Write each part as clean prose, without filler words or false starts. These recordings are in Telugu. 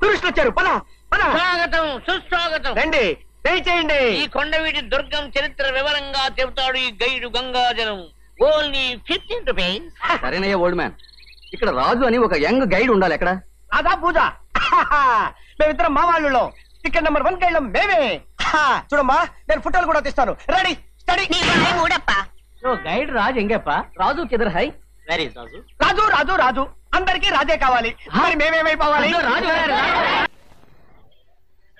టూరిస్టులు వచ్చారు. పద పద. స్వాగతం, సుస్వాగతం. రండి, దయచేయండి. ఈ కొండవీటి దుర్గం చరిత్ర వివరంగా చెబుతాడు ఈ గైడు గంగాజలం. Only 15 rupees. సరేనయ్య ఓల్డ్ మ్యాన్, ఇక్కడ రాజు అని ఒక యంగ్ గైడ్ ఉండాలి. ఎక్కడ? రాధా పూజ. మేమిద్దరం మా వాళ్ళు. టికెట్ నెంబర్ 1 గైడ్ మేమే. చూడమ్మా, నేను ఫోటోలు కూడా తీస్తాను. Ready, study. గైడ్ రాజు ఎంగప్ప. రాజు కిదర్ హై? వెరీ రాజు. రాజు రాజు రాజు అందరికీ రాజే కావాలి. మరి మేమేమైపోవాలి?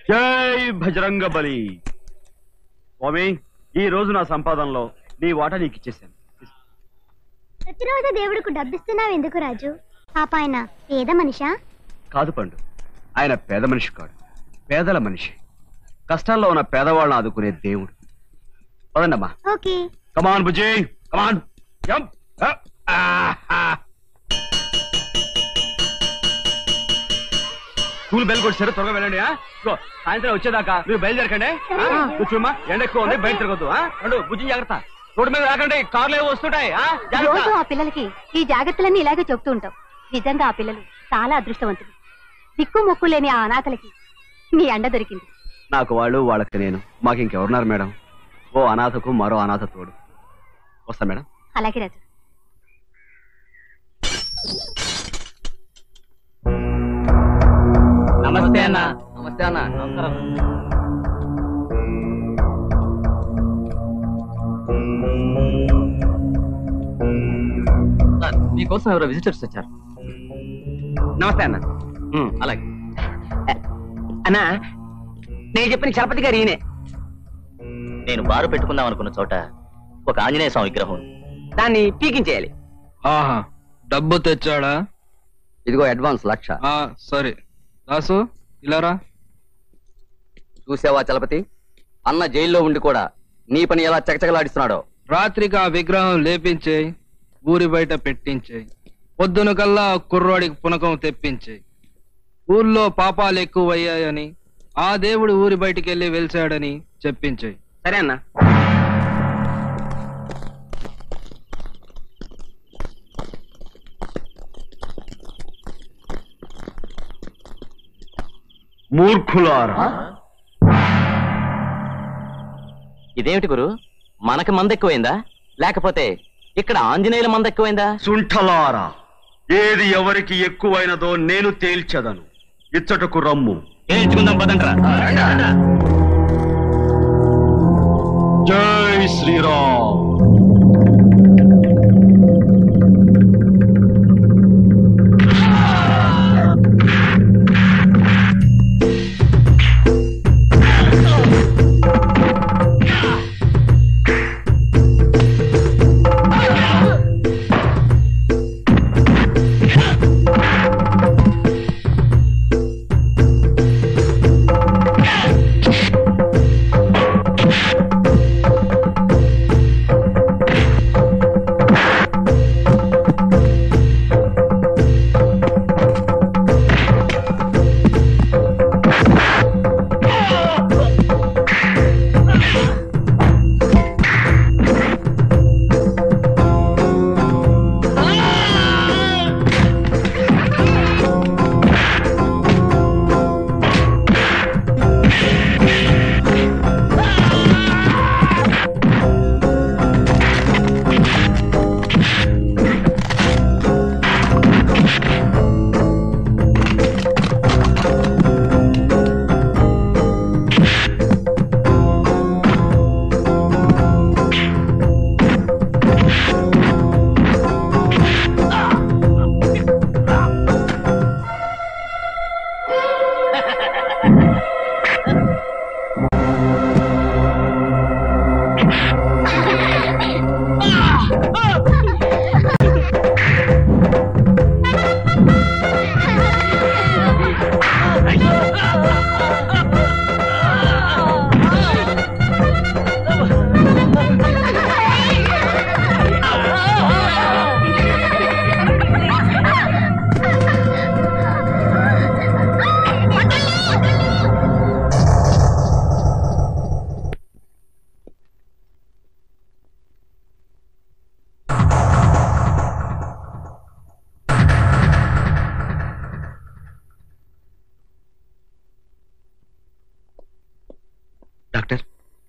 జై భజరంగ బలి. స్వామి, ఈ రోజు నా సంపాదనలో నీ వాటా నీకు ఇచ్చేసాను. ప్రతిరోజు దేవుడికి డబ్బిస్తున్నావు ఎందుకు రాజు? ఆయన పేద మనిషా? కాదు పండు, ఆయన పేద మనిషి కాడు, పేదల మనిషి. కష్టాల్లో ఉన్న పేదవాళ్ళని ఆదుకునే దేవుడు. పదండమ్మా. ఓకే. కమాన్ బుజ్జి, కమాన్. జంప్. స్కూల్ బెల్ కొట్టారు, త్వరగా వెళ్ళండి. సాయంత్రం వచ్చేదాకా మీరు బయలుదేరకండి. కూర్చోమ్మా, ఎండ ఎక్కువ ఉంది, బయట తిరగద్దు. అండు బుజ్జి జాగ్రత్త, రోడ్డు మీద రాకండి, కార్లు ఏవో వస్తుంటాయి. రోజు ఆ పిల్లలకి ఈ జాగ్రత్తలన్నీ ఇలాగే చెప్తూ ఉంటాం. నిజంగా ఆ పిల్లలు చాలా అదృష్టవంతులు. దిక్కు మొక్కు లేని ఆ అనాథలకి మీ అండ దొరికింది. నాకు వాళ్ళు, వాళ్ళకి నేను. మాకు ఇంకెవరున్నారు మేడం? ఓ అనాథకు మరో అనాథ తోడు. వస్తా మేడం. అలాగే రాజు. నమస్తే అన్న. నమస్తే అన్న. మీకోసం ఎవరో విజిటర్స్ వచ్చారు. నమస్తే అన్న. అలాగే. అన్నా, నేను చెప్పిన చలపతి గారు ఈయనే. నేను బారు పెట్టుకుందాం అనుకున్న చోట ఒక ఆంజనేయ స్వామి విగ్రహం. దాన్ని పీకించేయాలి. ఆహా, డబ్బు తెచ్చాడా? ఇదిగో అడ్వాన్స్ 1,00,000. సరే దాసు, ఇలారా. చూసావా చలపతి, అన్న జైల్లో ఉండి కూడా నీ పని ఎలా చకచకలాడిస్తున్నాడో. రాత్రికి ఆ విగ్రహం లేపించేయి, ఊరి బయట పెట్టించేయి. పొద్దున కల్లా కుర్రాడికి పునకం తెప్పించేయి. ఊర్లో పాపాలు ఎక్కువయ్యాయని, ఆ దేవుడు ఊరి బయటికి వెళ్ళి వెలిసాడని చెప్పించేయి. సరే అన్నా. మూర్ఖులారా, ఇదేమిటి గురు, మనకి మంద ఎక్కువైందా లేకపోతే ఇక్కడ ఆంజనేయుల మంద ఎక్కువైందా? సుంఠలారా, ఏది ఎవరికి ఎక్కువైనదో నేను తేల్చదను. ఇచ్చటకు రమ్ము. తేల్చుకుందాం పదండ్రా. జై శ్రీరామ్.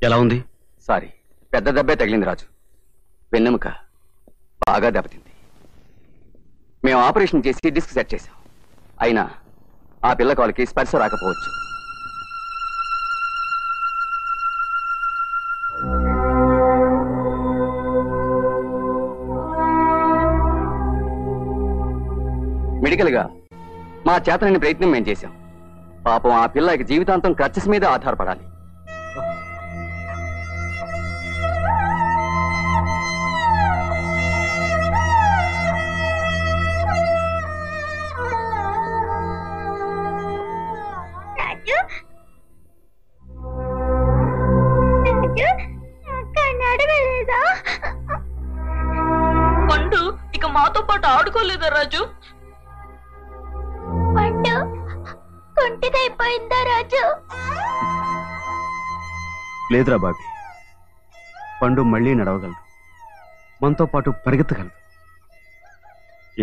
ఎలా ఉంది? సారీ, పెద్ద దెబ్బే తగిలింది రాజు. వెన్నెముక బాగా దెబ్బతింది. మేము ఆపరేషన్ చేసి డిస్క్ సెట్ చేశాం. అయినా ఆ పిల్ల కాలికి స్పర్శ రాకపోవచ్చు. మెడికల్ గా మా చేతనని ప్రయత్నం మేము చేశాం. పాపం ఆ పిల్లకి జీవితాంతం ఖర్చు మీద ఆధారపడాలి. పండు ఇక మాతో పాటు ఆడుకోలేదా రాజు? పండు కుంటిదైపోయిందా రాజు? లేదురా బాబీ, పండు మళ్ళీ నడవగలదు, మనతో పాటు పరిగెత్తగలదు.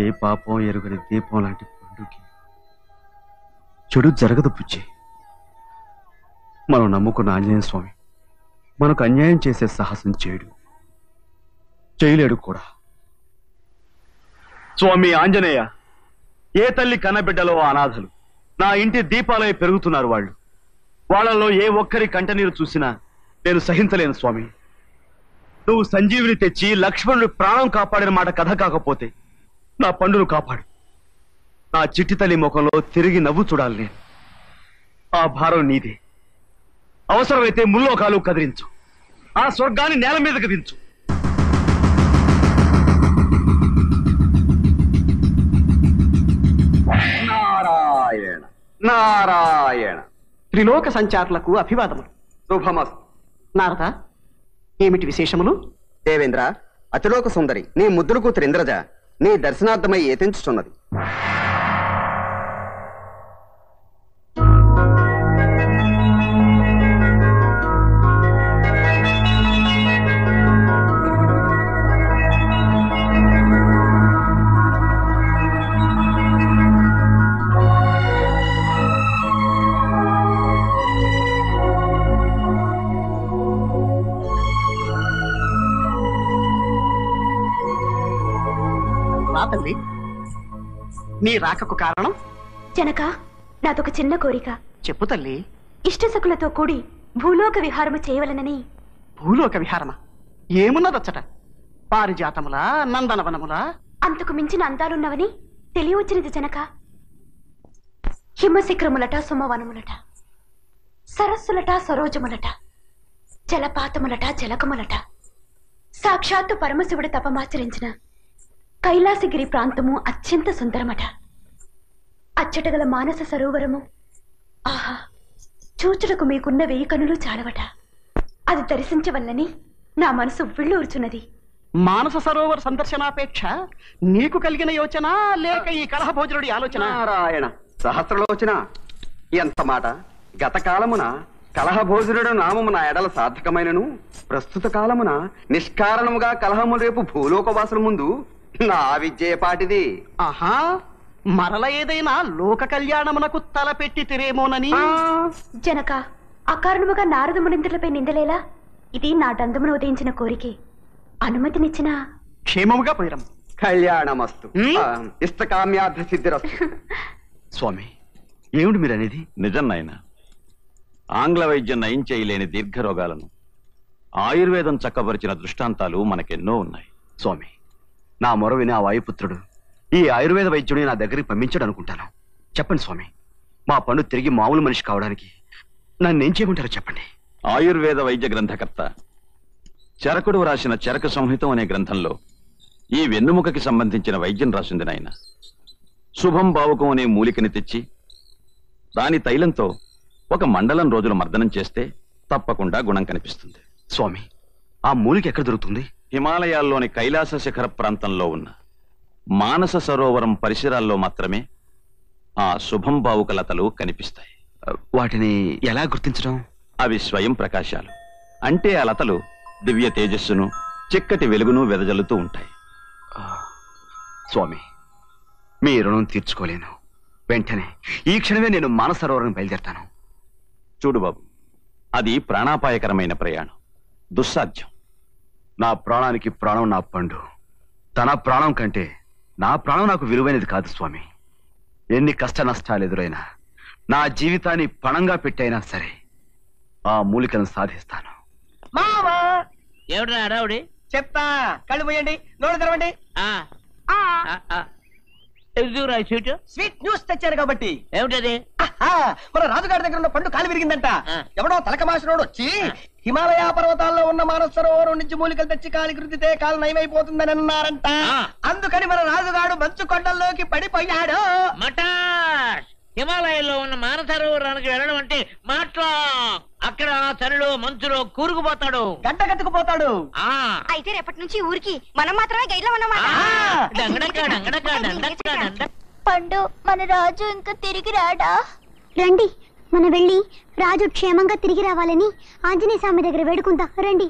ఏ పాపం ఎరుగని దీపం లాంటి పండుకి చెడు జరగదు పుచ్చి. మనం నమ్ముకున్న ఆంజనేయ స్వామి మనకు అన్యాయం చేసే సాహసం చేయలేడు కూడా. స్వామి ఆంజనేయ, ఏ తల్లి కన్నబిడ్డలో అనాథలు నా ఇంటి దీపాలై పెరుగుతున్నారు. వాళ్ళలో ఏ ఒక్కరి కంటనీరు చూసినా నేను సహించలేను స్వామి. నువ్వు సంజీవిని తెచ్చి లక్ష్మణుడు ప్రాణం కాపాడిన మాట కథ కాకపోతే నా పండును కాపాడు. నా చిట్టి తల్లి ముఖంలో తిరిగి నవ్వు చూడాలి నేను. ఆ భారం నీదే. అవసరమైతే ముల్లోకాలు కదిలించు, ఆ స్వర్గాన్ని నేల మీదకి దించు. నారాయణ నారాయణ. త్రిలోక సంచారులకు అభివాదములు. శుభమస్తు. నారద, ఏమిటి విశేషములు? దేవేంద్ర, అతిలోక సుందరి నీ ముద్దుల కూతురు ఇంద్రజ నీ దర్శనార్థమై ఏతించుచున్నది. తల్లి, నీ రాకకు కారణం? జనక, నాదొక చిన్న కోరిక. చెప్పు తల్లి. ఇష్టసకులతో కూడి భూలోక విహారము చేయవలనని. భూలోక విహారమా? ఏమున్నదచ్చట? పారిజాతములా, నందనవనములా? అంతకు మించిన అందాలున్నవని తెలియవచ్చినది జనక. హిమశిఖరములట, సుమవనములట, సరస్సులట, సరోజములట, జలపాతములట, జలకములట, సాక్షాత్తు పరమశివుడు తపమాచరించిన కైలాసగిరి ప్రాంతము అత్యంత సుందరమట. అచ్చటగల మానస సరోవరము, ఆహా, చూచుటకు మీకున్న 1000 కనులు చాలవట. అది దర్శించవల్లని నా మనసు ఉవ్విళ్ళూర్చున్నది. మానస సరోవర సందర్శనాపేక్ష నీకు కలిగిన యోచన, లేక ఈ కలహ భోజనుడి ఆలోచన? నారాయణ సహస్రలోచన. ఎంత మాట! గత కాలమున కలహభోజనుడు నామము నా ఎడల సార్థకమైనను, ప్రస్తుత కాలమున నిష్కారణముగా కలహము రేపు భూలోకవాసుల ముందు నా విజయపాటిది. ఆహా, మరల ఏదైనా లోక కళ్యాణమునకు తలపెట్టి తిరేమోనని. జనక, అకారణముగా నారద మునింద్రులపై నిందలేలా? ఇది నా దందమును ఉదయించిన కోరికే. అనుమతినిచ్చిన క్షేమముగా పోయిరం. కళ్యాణమస్తు. ఇష్టకామ్యార్థ సిద్ధిరస్తు. స్వామి, ఏమిటి మీరు అనేది? నిజం నాయన. ఆంగ్ల వైద్యం నయం చేయలేని దీర్ఘరోగాలను ఆయుర్వేదం చక్కబరిచిన దృష్టాంతాలు మనకెన్నో ఉన్నాయి. స్వామి, నా మొర విని ఆ వాయుపుత్రుడు ఈ ఆయుర్వేద వైద్యుడిని నా దగ్గరికి పంపించాడు అనుకుంటాను. చెప్పండి స్వామి, మా పండు తిరిగి మామూలు మనిషి కావడానికి నన్నేం చేయమంటారో చెప్పండి. ఆయుర్వేద వైద్య గ్రంథకర్త చరకుడు రాసిన చరక సంహితం అనే గ్రంథంలో ఈ వెన్నుముకకి సంబంధించిన వైద్యం రాసింది నాయన. శుభం భావుకం అనే మూలికని తెచ్చి దాని తైలంతో 1 మండలం రోజులు మర్దనం చేస్తే తప్పకుండా గుణం కనిపిస్తుంది. స్వామి, ఆ మూలిక ఎక్కడ దొరుకుతుంది? హిమాలయాల్లోని కైలాస శిఖర ప్రాంతంలో ఉన్న మానస సరోవరం పరిసరాల్లో మాత్రమే ఆ శుభం భావుక లతలు కనిపిస్తాయి. వాటిని ఎలా గుర్తించడం? అవి స్వయం ప్రకాశాలు. అంటే ఆ లతలు దివ్య తేజస్సును, చిక్కటి వెలుగును వెదజల్లుతూ ఉంటాయి. స్వామి, మీ రుణం తీర్చుకోలేను. వెంటనే ఈ క్షణమే నేను మానస సరోవరం బయలుదేరతాను. చూడు బాబు, అది ప్రాణాపాయకరమైన ప్రయాణం, దుస్సాధ్యం. నా ప్రాణానికి ప్రాణం నా పండు. తన ప్రాణం కంటే నా ప్రాణం నాకు విలువైనది కాదు స్వామి. ఎన్ని కష్ట నష్టాలు ఎదురైనా, నా జీవితాన్ని పణంగా పెట్టైనా సరే ఆ మూలికను సాధిస్తాను. మామా ఏమిట్రా అడావుడి? చెప్తా, కళ్ళు పోయండి, నోరు తెరవండి. స్వీట్ న్యూస్ తెచ్చారు కాబట్టి. ఏమిటది? మన రాజుగారి దగ్గర ఉన్న పండు కాలు విరిగిందంట. ఎవడో తలకమాసినోడు వచ్చి హిమాలయ పర్వతాల్లో ఉన్న మానస సరోవరం నుంచి మూలికలు తెచ్చి కాలికి రుద్దితే కాలు నయమైపోతుందని అన్నారంట. అందుకని మన రాజుగాడు మంచు కొండల్లోకి పడిపోయాడు. హిమాలయంలో ఉన్న మానసరోవరానికి వెళ్ళడం అంటే మాట్లా అక్కడ చలిలో మంచులో కూరుకుపోతాడు, గడ్డ కట్టుకుపోతాడు. అయితే రేపటి నుంచి ఊరికి మనం మాత్రమే గైడ్లో ఉన్నమాట. పండు, మన రాజు ఇంకా తిరిగి రాడా? రండి, మనం వెళ్ళి రాజు క్షేమంగా తిరిగి రావాలని ఆంజనేయ స్వామి దగ్గర వేడుకుందాం. రండి.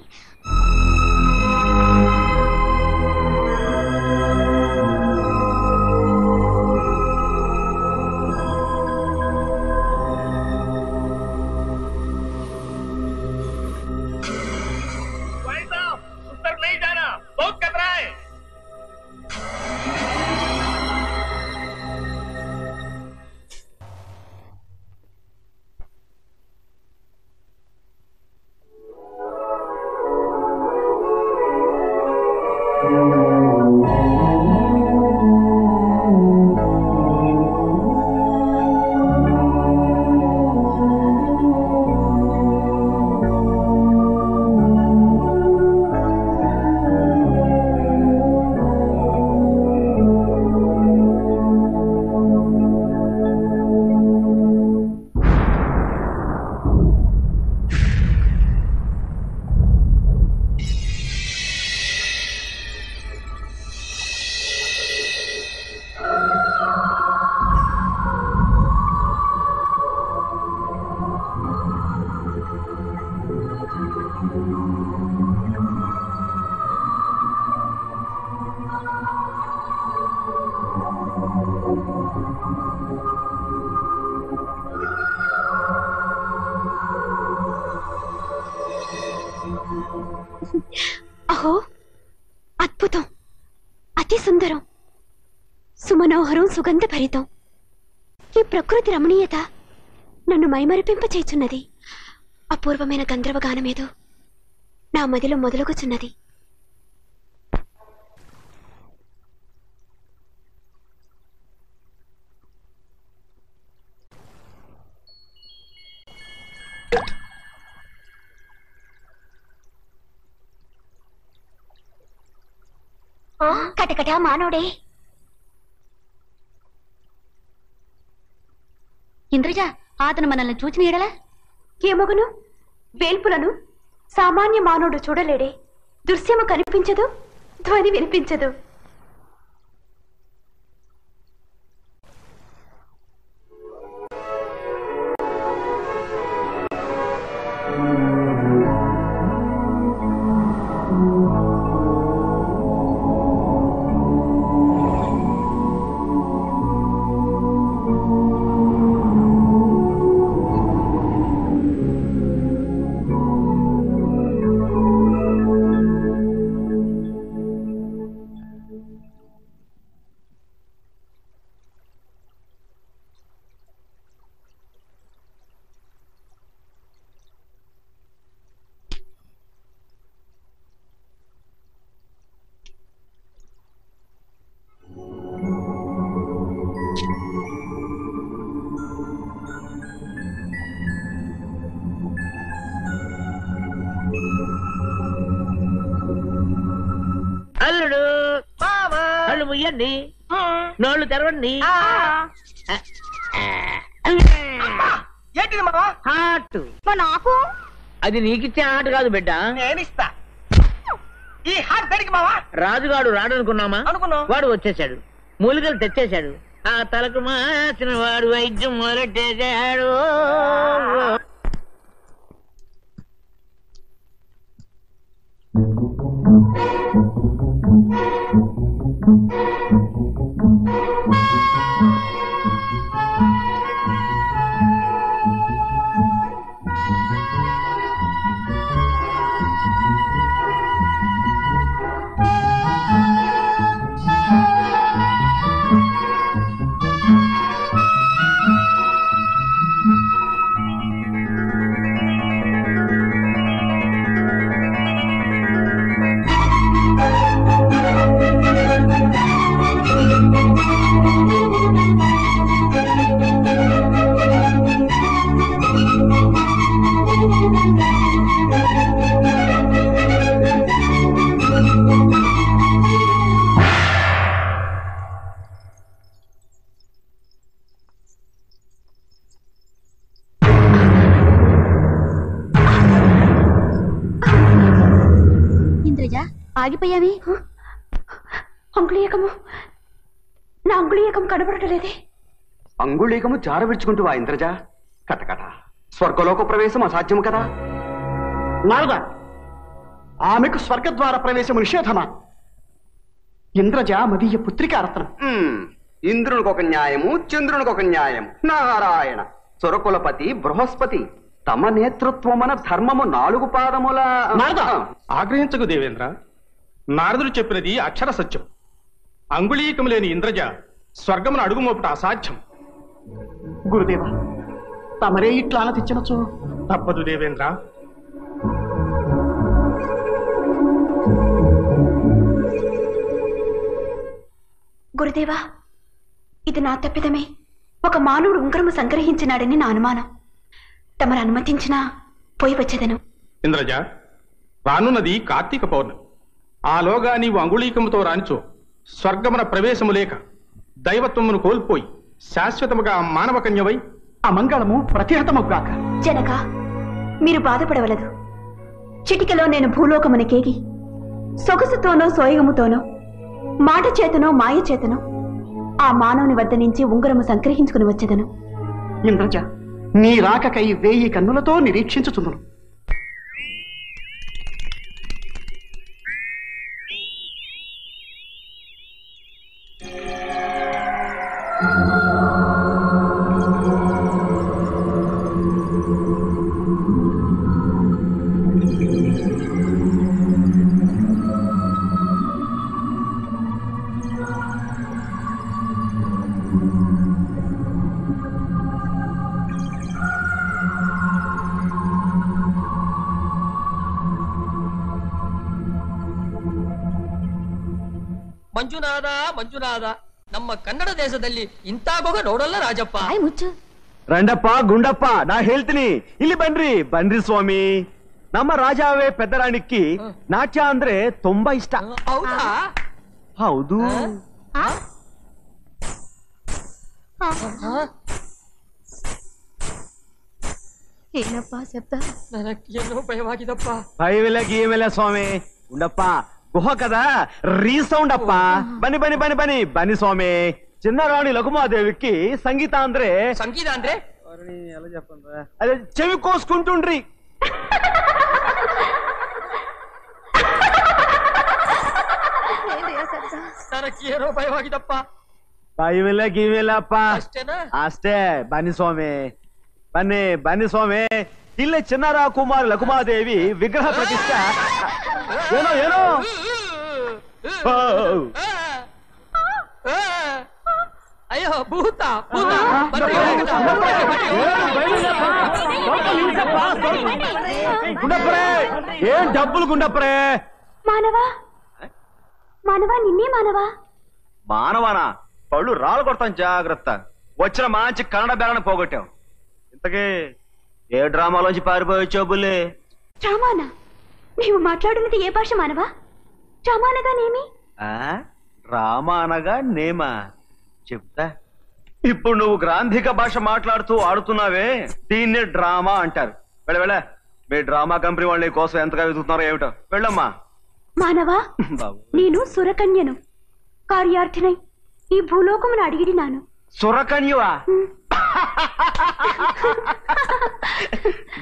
అహో, అద్భుతం, అతి సుందరం, సుమనోహరం, సుగంధ భరితం. ఈ ప్రకృతి రమణీయత నన్ను మైమరిపింపచేయుచున్నది. అపూర్వమైన గంధర్వగానమేదో నా మదిలో మొదలుగుచున్నది. కటకట మానవుడే. ఇంద్రజ, అతను మనల్ని చూచిన ఎడలా ఏమగును? వేల్పులను సామాన్య మానవుడు చూడలేడే. దృశ్యము కనిపించదు, ధ్వని వినిపించదు. అల్లుడు, కళ్ళు ముయ్యండి, నోళ్ళు తెరవండి. ఏంటిది మావా? హార్ట్. నాకు అది నీకిచ్చే హార్ట్ కాదు బిడ్డ, నేనిస్తా. ఈ హార్ట్ దేనికి మావా? రాజుగాడు రాడనుకున్నామా? అనుకున్నాం. వాడు వచ్చేసాడు, మూలికలు తెచ్చేశాడు. ఆ తలకు మాసిన వాడు వైద్యం మొదలెట్టేశాడు. తేజ ఆగిపోయావి? అంగుళీయకము, నా అంగుళీయకం కనబడటలేదే. అంగుళీకము జార విడుచుకుంటువా ఇంద్రజ? కటకట స్వర్గలోక ప్రవేశం అసాధ్యము కదా. నారద, ఆమెకు స్వర్గద్వార ప్రవేశము నిషేధమా? ఇంద్రజ మదీయ పుత్రికారత్నం. ఇంద్రునికి ఒక న్యాయము, చంద్రునికి ఒక న్యాయం. నారాయణ సురకులపతి బృహస్పతి తమ నేతృత్వమున ధర్మము 4 పాదముల. నారద, ఆగ్రహించకు దేవేంద్ర. నారదుడు చెప్పినది అక్షర సత్యం. అంగుళీకము లేని ఇంద్రజ స్వర్గమును అడుగుమోపుట అసాధ్యం. గురుదేవ, తమరే ఇట్లా తెచ్చినచో తప్పదు దేవేంద్ర. గురుదేవా, ఇది నా తప్పిదమే. ఒక మానవుడు ఉంగరము సంగ్రహించినాడని నా అనుమానం. తమరు అనుమతించినా పోయి వచ్చేదను. ఇంద్రజ, రానున్నది కార్తీక పౌర్ణమి. ఆలోగా నీవు అంగుళీకముతో రానిచో స్వర్గమున ప్రవేశము లేక దైవత్వమును కోల్పోయి శాశ్వతముగా మానవ కన్యవై అమంగళము ప్రతిహతముగాక. జనక, మీరు బాధపడవలదు. చిటికలో నేను భూలోకమునికేగి సొగసుతోనో సోయగముతోనో మాట చేతనో మాయ చేతనో ఆ మానవుని వద్ద నుంచి ఉంగరము సంగ్రహించుకుని వచ్చేదను. ఇంద్రజ, నీ రాకకై 1000 కన్నులతో నిరీక్షించుచుందును. ಮಂಜುನಾಥ ಮಂಜುನಾಥ, ನಮ್ಮ ಕನ್ನಡ ದೇಶದಲ್ಲಿ ಇಂತಾಗೋಗ ನೋಡಲ್ಲ ರಾಜಪ್ಪ. ಮುಚ್ಚು. ರಂಡಪ್ಪ ಗುಂಡಪ್ಪ, ನಾ ಹೇಳ್ತೀನಿ, ಇಲ್ಲಿ ಬನ್ರಿ ಬನ್ರಿ ಸ್ವಾಮಿ. ನಮ್ಮ ರಾಜಾವೇ ಪೆದ್ದರಾಣಿಕ್ಕಿ ನಾಟ್ಯ ಅಂದ್ರೆ ತುಂಬಾ ಇಷ್ಟ. ಹೌದಾ? ಹೌದು. ಏನಪ್ಪ ಶಬ್ದ? ನನಗೇನೋ ಭಯವಾಗಿದಪ್ಪ. ಭಯವಿಲ್ಲ ಗೀಯವಿಲ್ಲ ಸ್ವಾಮಿ. ಗುಂಡಪ್ಪ గుహ కదా, రీసౌండ్ అప్ప. బని బని బని బని బని స్వామి. చిన్నరాణి లఘుమాదేవికి సంగీత ಅಂದ್ರೆ ఎలా చెప్పండి, అదే చెవి కోసుకుంటుండ్రి. ನನಗೇನೋ ಭಯವಾಗಿದಪ್ಪ. భయవిಲ್ಲ గీయవిಲ್ಲ అప్ప. అಷ್ಟೇ బని స్వామి. బన్ని బన్ని స్వామి. ఇల్లే చిన్నరా కుమార్ లఘుమాదేవి విగ్రహ ప్రతిష్ట. ಏನೋ ಏನೋ ಅಯ್ಯೋ ಭೂತ గుండప్పరే, ఏం డబ్బులు గుండప్పరే? మానవా, మానవా, నిన్నే మానవా. మానవానా? పళ్ళు రాళ్ళు కొడతాం, జాగ్రత్త. వచ్చిన మంచి కన్నడ బేరను పోగొట్టాం. ఇంతకీ ఏ డ్రామాలోంచి పారిపోయొచ్చో బుల్లే? డ్రామానా? నీవు మాట్లాడున్నది ఏ భాష మానవా? డ్రామా అనగా నేమి? డ్రామా అనగా నేమా? చెప్తా. ఇప్పుడు నువ్వు గ్రాంధిక భాష మాట్లాడుతూ ఆడుతున్నావే, దీన్నే డ్రామా అంటారు. వెళ్ళ మీ డ్రామా కంపెనీ వాళ్ళు నీ కోసం ఎంతగా వెతుకుతున్నారో ఏమిటో. వెళ్ళమ్మా. మానవా, నేను సురకన్యను, కార్యార్థినై ఈ భూలోకమును అడిగిడినాను. సురకన్యవా?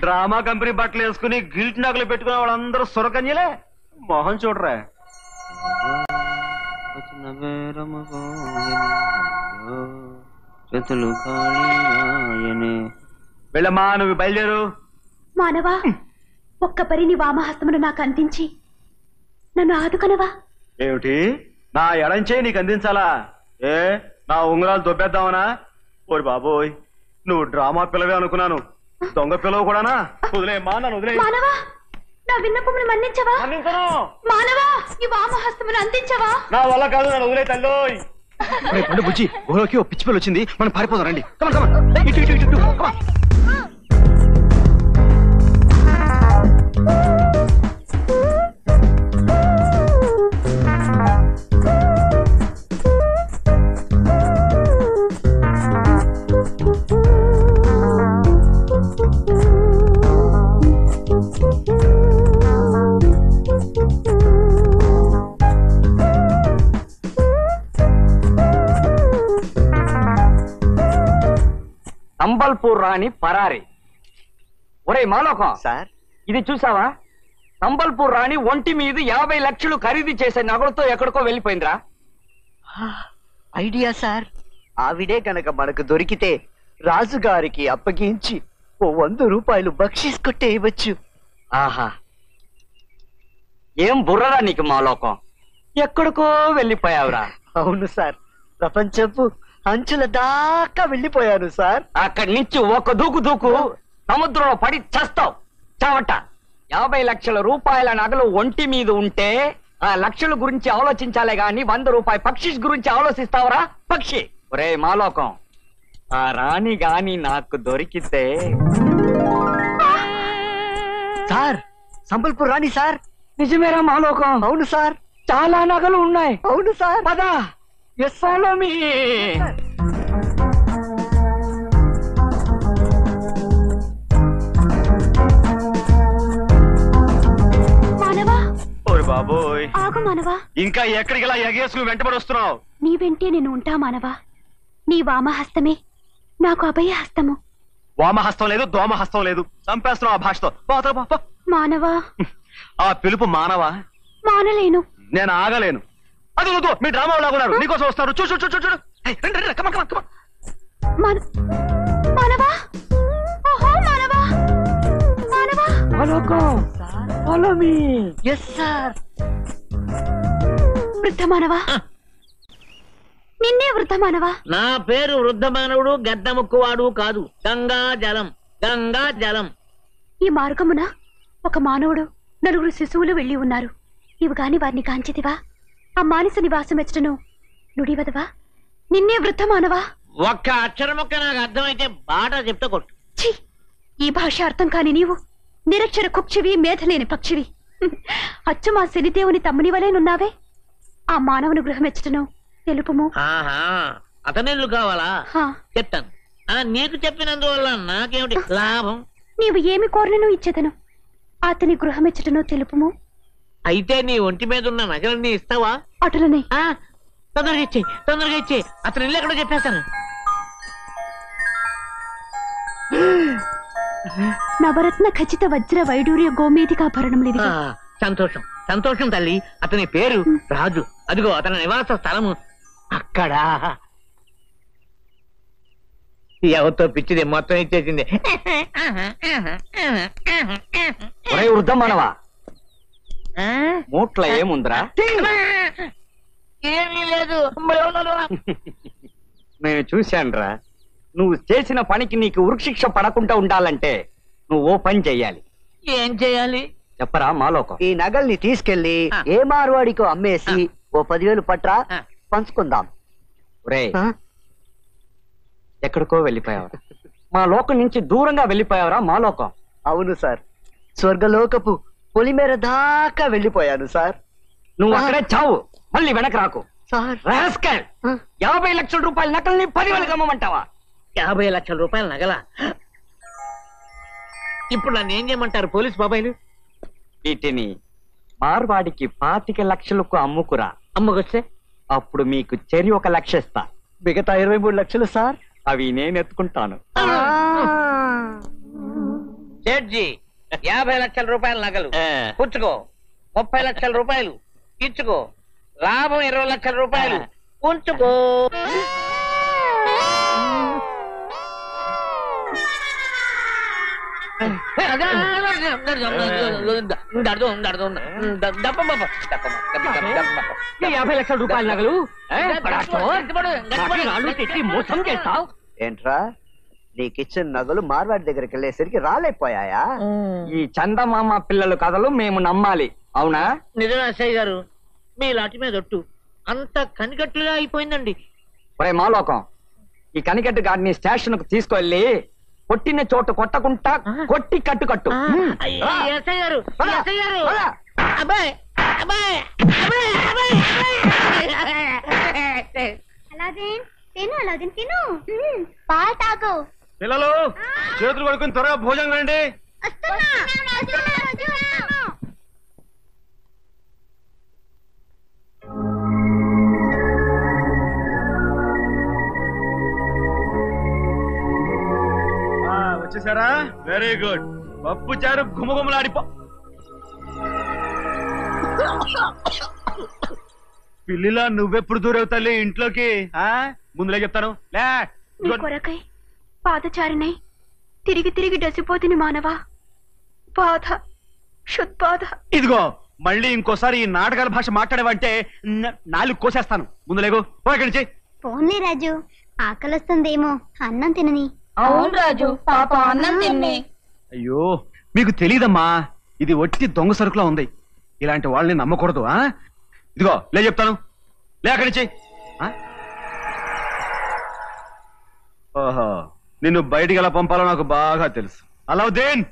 డ్రామా కంపెనీ బట్టలు వేసుకుని గిల్ట్ నగలు పెట్టుకునే వాళ్ళందరూ సురకన్యలే. మొహం చూడరా. వెళ్ళమ్మా, నువ్వు బయలుదేరు. మానవా, ఒక్క పరి నీ వామహస్తమును నాకు అందించి నన్ను ఆదుకనవా? ఏమిటి, నా ఎడంచే నీకు అందించాలా? ఏ నా ఉంగరాలు దొబ్బేద్దామనా? ఓరి బాబోయ్, నువ్వు డ్రామా పిల్లవే అనుకున్నాను. దొంగ పిల్లవు కూడానా? వదిలేమ్మా, నన్ను వదిలే. మానవా, నా విన్నపమును మన్నించవా? మానవా, ఈ వామహస్తమును అందించవా? నా వల్ల కాదు, నన్ను వదిలే తల్లోయ్. బుజ్జి, గుహలోకి ఓ పిచ్చి పిల్ల వచ్చింది, మనం పారిపోదాం రండి. ఇటు ఇటు ఇటు. సంబల్పూర్ రాణి పరారి. ఒరే మాలోకం సార్, ఇది చూసావా? సంబల్పూర్ రాణి ఒంటి మీద 50 లక్షలు ఖరీదు చేసే నగలతో ఎక్కడికో వెళ్ళిపోయిందిరా. Idea sir. ఆవిడే కనుక మనకు దొరికితే రాజుగారికి అప్పగించి ఓ 100 రూపాయలు బక్షీస్ కొట్టేయవచ్చు. ఆహా, ఏం బుర్రరా నీకు మాలోకం, ఎక్కడికో వెళ్ళిపోయావురా. అవును సార్, ప్రపంచపు అంచుల దాకా వెళ్ళిపోయాను సార్. అక్కడి నుంచి ఒక దూకు దూకు సముద్రంలో పడి చస్తావు చావట. 50 లక్షల రూపాయల నగలు ఒంటి మీద ఉంటే ఆ లక్షల గురించి ఆలోచించాలే గాని 100 రూపాయల పక్షి గురించి ఆలోచిస్తావరా పక్షి? ఒరే మాలోకం, ఆ రాణి గాని నాకు దొరికితే. సార్, సంబల్పూర్ రాణి సార్. నిజమేరా మాలోకం? అవును సార్, చాలా నగలు ఉన్నాయి. అవును సార్. పదా, ఎస్ ఫాలో మీ. మానవా, ఓరి బాబోయ్, ఆగు మానవా. ఇంకా ఎక్కడికి ఇలా ఎగేసుకు వెంటబడి వస్తున్నావు? నీ వెంటే నేను ఉంటా మానవా. నీ వామహస్తమే నాకు అభయ హస్తము. వామహస్తం లేదు, దోమహస్తం లేదు, చంపేస్తున్నావు ఆ భాషతో. మానవా, ఆ పిలుపు మానవా? మానలేను. నేను ఆగలేను. అది మీ డ్రామా లాగున్నారు, నీకోసం వస్తున్నారు. చూడు చూడు చూడు చూడు. మానవా, ఓహో మానవా, మానవా. Yes sir. వృద్ధ మానవా, నిన్నే వృద్ధ మానవా. నా పేరు వృద్ధ మానవుడు, గడ్డముక్కువాడు కాదు. గంగా జలం, గంగా జలం. ఈ మార్గమున ఒక మానవుడు 4 శిశువులు వెళ్లి ఉన్నారు. ఇవి గాని వారిని కాంచితివా? ఆ మానస నివాసం ఎచ్చటను నుడివదవా? నిన్నే వృద్ధ మానవా. ఒక్క అక్షరమొక్క నాకు అర్థమైతే బాట చెప్తా కొట్టు. ఛీ, ఈ భాష అర్థం కాని నీవు నిరక్షర కుక్షివి, మేధలేని పక్షివి. అచ్చు మా శనిదేవుని తమ్ముని వలేనున్నావే. ఆ మానవుని గృహం ఎచ్చటను తెలుపుము. ఆహా, అతనిల్లు కావాలా? చెప్తాను. నీకు చెప్పినందువల్ల నాకేమిటి లాభం? నీవు ఏమి కోరినను ఇచ్చేదను. అతని గృహం ఎచ్చటను తెలుపుము. అయితే నీ ఒంటి మీద ఉన్న నగలన్నీ ఇస్తావా? అటులనే. తొందరగా ఇచ్చే, తొందరగా ఇచ్చే. అతను ఇల్లు ఎక్కడో చెప్పేస్తాను. నవరత్న ఖచ్చిత వజ్ర వైడూర్య గోమేధికాభరణములు ఇవి. సంతోషం, సంతోషం తల్లి. అతని పేరు రాజు. అదిగో అతని నివాస స్థలము అక్కడ. ఎవరితో పిచ్చిది మొత్తం ఇచ్చేసింది. ఒరే వృద్ధ మానవా, మూట్ల ఏముందిరా? ఏమీ లేదు. నేను చూశానురా, నువ్వు చేసిన పనికి నీకు ఉరిశిక్ష పడకుండా ఉండాలంటే నువ్వు ఓ పని చెయ్యాలి. ఏం చెయ్యాలి చెప్పరా మాలోకం? ఈ నగల్ని తీసుకెళ్లి ఏ మార్వాడికో అమ్మేసి ఓ 10,000 పట్రా, పంచుకుందాం. ఒరే, ఎక్కడికో వెళ్ళిపోయావరా? మా లోకం నుంచి దూరంగా వెళ్ళిపోయావరా మాలోకం? అవును సార్, స్వర్గలోకపు పొలిమేర దాకా వెళ్ళిపోయాను సార్. నువ్వు అక్కడే చావు, మళ్ళీ వెనక రాకు. సార్, 50 లక్షల రూపాయల నకల్ని 10,000 అమ్మమంటావా? 50 లక్షల రూపాయల నగల? ఇప్పుడు నన్ను ఏం చేయమంటారు పోలీస్ బాబాయిలు? వీటిని మార్వాడికి 25 లక్షలకు అమ్ముకురా. అమ్ముకొస్తే అప్పుడు మీకు చెరి 1 లక్ష ఇస్తా. మిగతా 23 లక్షలు సార్, అవి నేను ఎత్తుకుంటాను. జడ్జి, 50 లక్షల రూపాయల నగలు పుచ్చుకో. 30 లక్షల రూపాయలు ఇచ్చుకో. లాభం 20 లక్షల రూపాయలు ఉంచుకో. మోసం చేస్తావు ఏంట్రా? నీకిచ్చిన నగలు మార్వాడి దగ్గరికి వెళ్ళేసరికి రాలేకపోయాయా? ఈ చందమామ పిల్లల కథలు మేము నమ్మాలి, అవునా? నిజమే అచ్చయ్య గారు, మీ లాటి మీద ఒట్టు. అంత కనికట్టుగా అయిపోయిందండి. ఒరే మాలోకం, ఈ కనికట్టు గాడిని స్టేషన్ కు తీసుకెళ్ళి కొట్టిన చోట కొట్టకుండా కొట్టి కట్టు కట్టు. ఎస్ఐ గారు, ఎస్ఐ గారు. అబ్బాయి, అబ్బాయి, అబ్బాయి, అబ్బాయి. అలాదిన్ తిను, అలాదిన్ తిను. పాలు తాగు. పిల్లలు చేతులు కడుక్కుని త్వరగా భోజనం రండి. వచ్చేసారా? Very good. పప్పు చారు గుమగుమలాడిపో. పిల్లిలా నువ్వెప్పుడు దూరేవు తల్లి ఇంట్లోకి? ముందులే చెప్తాను. నీ కొరకై పాదచారినై తిరిగి తిరిగి డసిపోతిని మానవా. బాధ శుద్బాధ. ఇదిగో మళ్ళీ ఇంకోసారి ఈ నాటకాల భాష మాట్లాడేవంటే నాలుగు కోసేస్తాను. ముందులేగో పోయి నుంచి. పోన్లే రాజు, ఆకలిస్తుందేమో అన్నం తినని. అవును రాజు, పాప అన్నం తిన్నే. అయ్యో మీకు తెలీదమ్మా, ఇది ఒట్టి దొంగ సరుకులా ఉంది. ఇలాంటి వాళ్ళని నమ్మకూడదు. ఇదిగో లే చెప్తాను, లే అక్కడి నుంచి. ఓహో, నిన్ను బయటికి ఎలా పంపాలో నాకు బాగా తెలుసు. అలావుద్దీన్,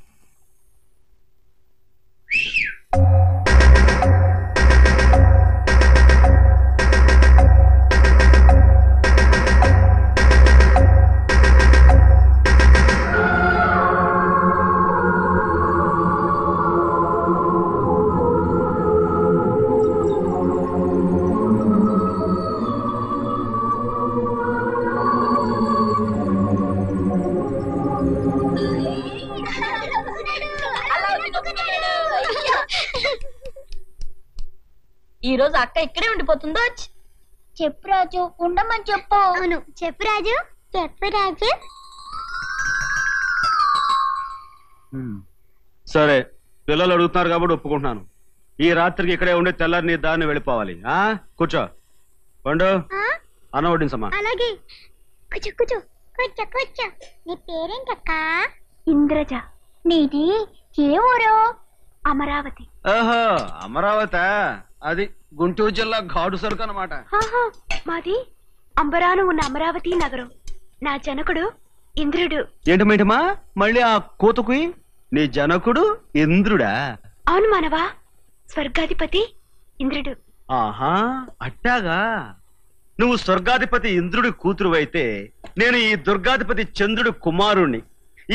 ఈ రోజు అక్క ఇక్కడే ఉండిపోతుందో. చెప్పు రాజు, ఉండమని చెప్పు. అవును చెప్పు రాజు, చెప్పు రాజు. సరే పిల్లలు అడుగుతున్నారు కాబట్టి ఒప్పుకుంటున్నాను. ఈ రాత్రికి ఇక్కడే ఉండి తెల్లారి నీ దారిని వెళ్ళిపోవాలి. కూర్చో పండు, అన్నం వడ్డించమ్మా. అలాగే. కూర్చో కూర్చో కూర్చో కూర్చో. నీ పేరేంటక్క? ఇంద్రజ. నీది ఏ ఊరు? అమరావతి. ఓహో, అమరావతి. అది గుంటూరు జిల్లా ఘాటు సరుకు అన్నమాట. మాది అంబరాను ఉన్న అమరావతి నగరం. నా జనకుడు ఇంద్రుడు. ఏంటమ్మా మళ్ళీ ఆ కోతకు? నీ జనకుడు ఇంద్రుడా? అవును మానవా, స్వర్గాధిపతి ఇంద్రుడు. ఆహా, అట్టాగా. నువ్వు స్వర్గాధిపతి ఇంద్రుడి కూతురు అయితే నేను ఈ దుర్గాధిపతి చంద్రుడి కుమారుణ్ణి.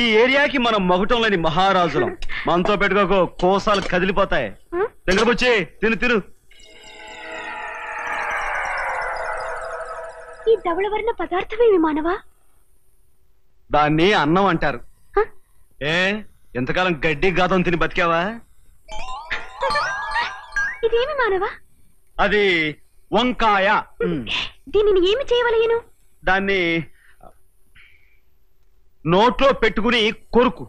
ఈ ఏరియాకి మనం మగుటం లేని మహారాజులం. మనతో పెట్టుకోకు, కోసాలు కదిలిపోతాయి. దగ్గరకొచ్చి తిను తిను. ఈ ధవళవర్ణ పదార్థమేమి మానవా? దాన్ని అన్నం అంటారు. ఏ ఎంతకాలం గడ్డి గాతం తిని బతికావా? ఇదేమి మానవా? అది వంకాయ. దీనిని ఏమి చేయవలయను? దాన్ని నోట్లో పెట్టుకుని కొరుకు.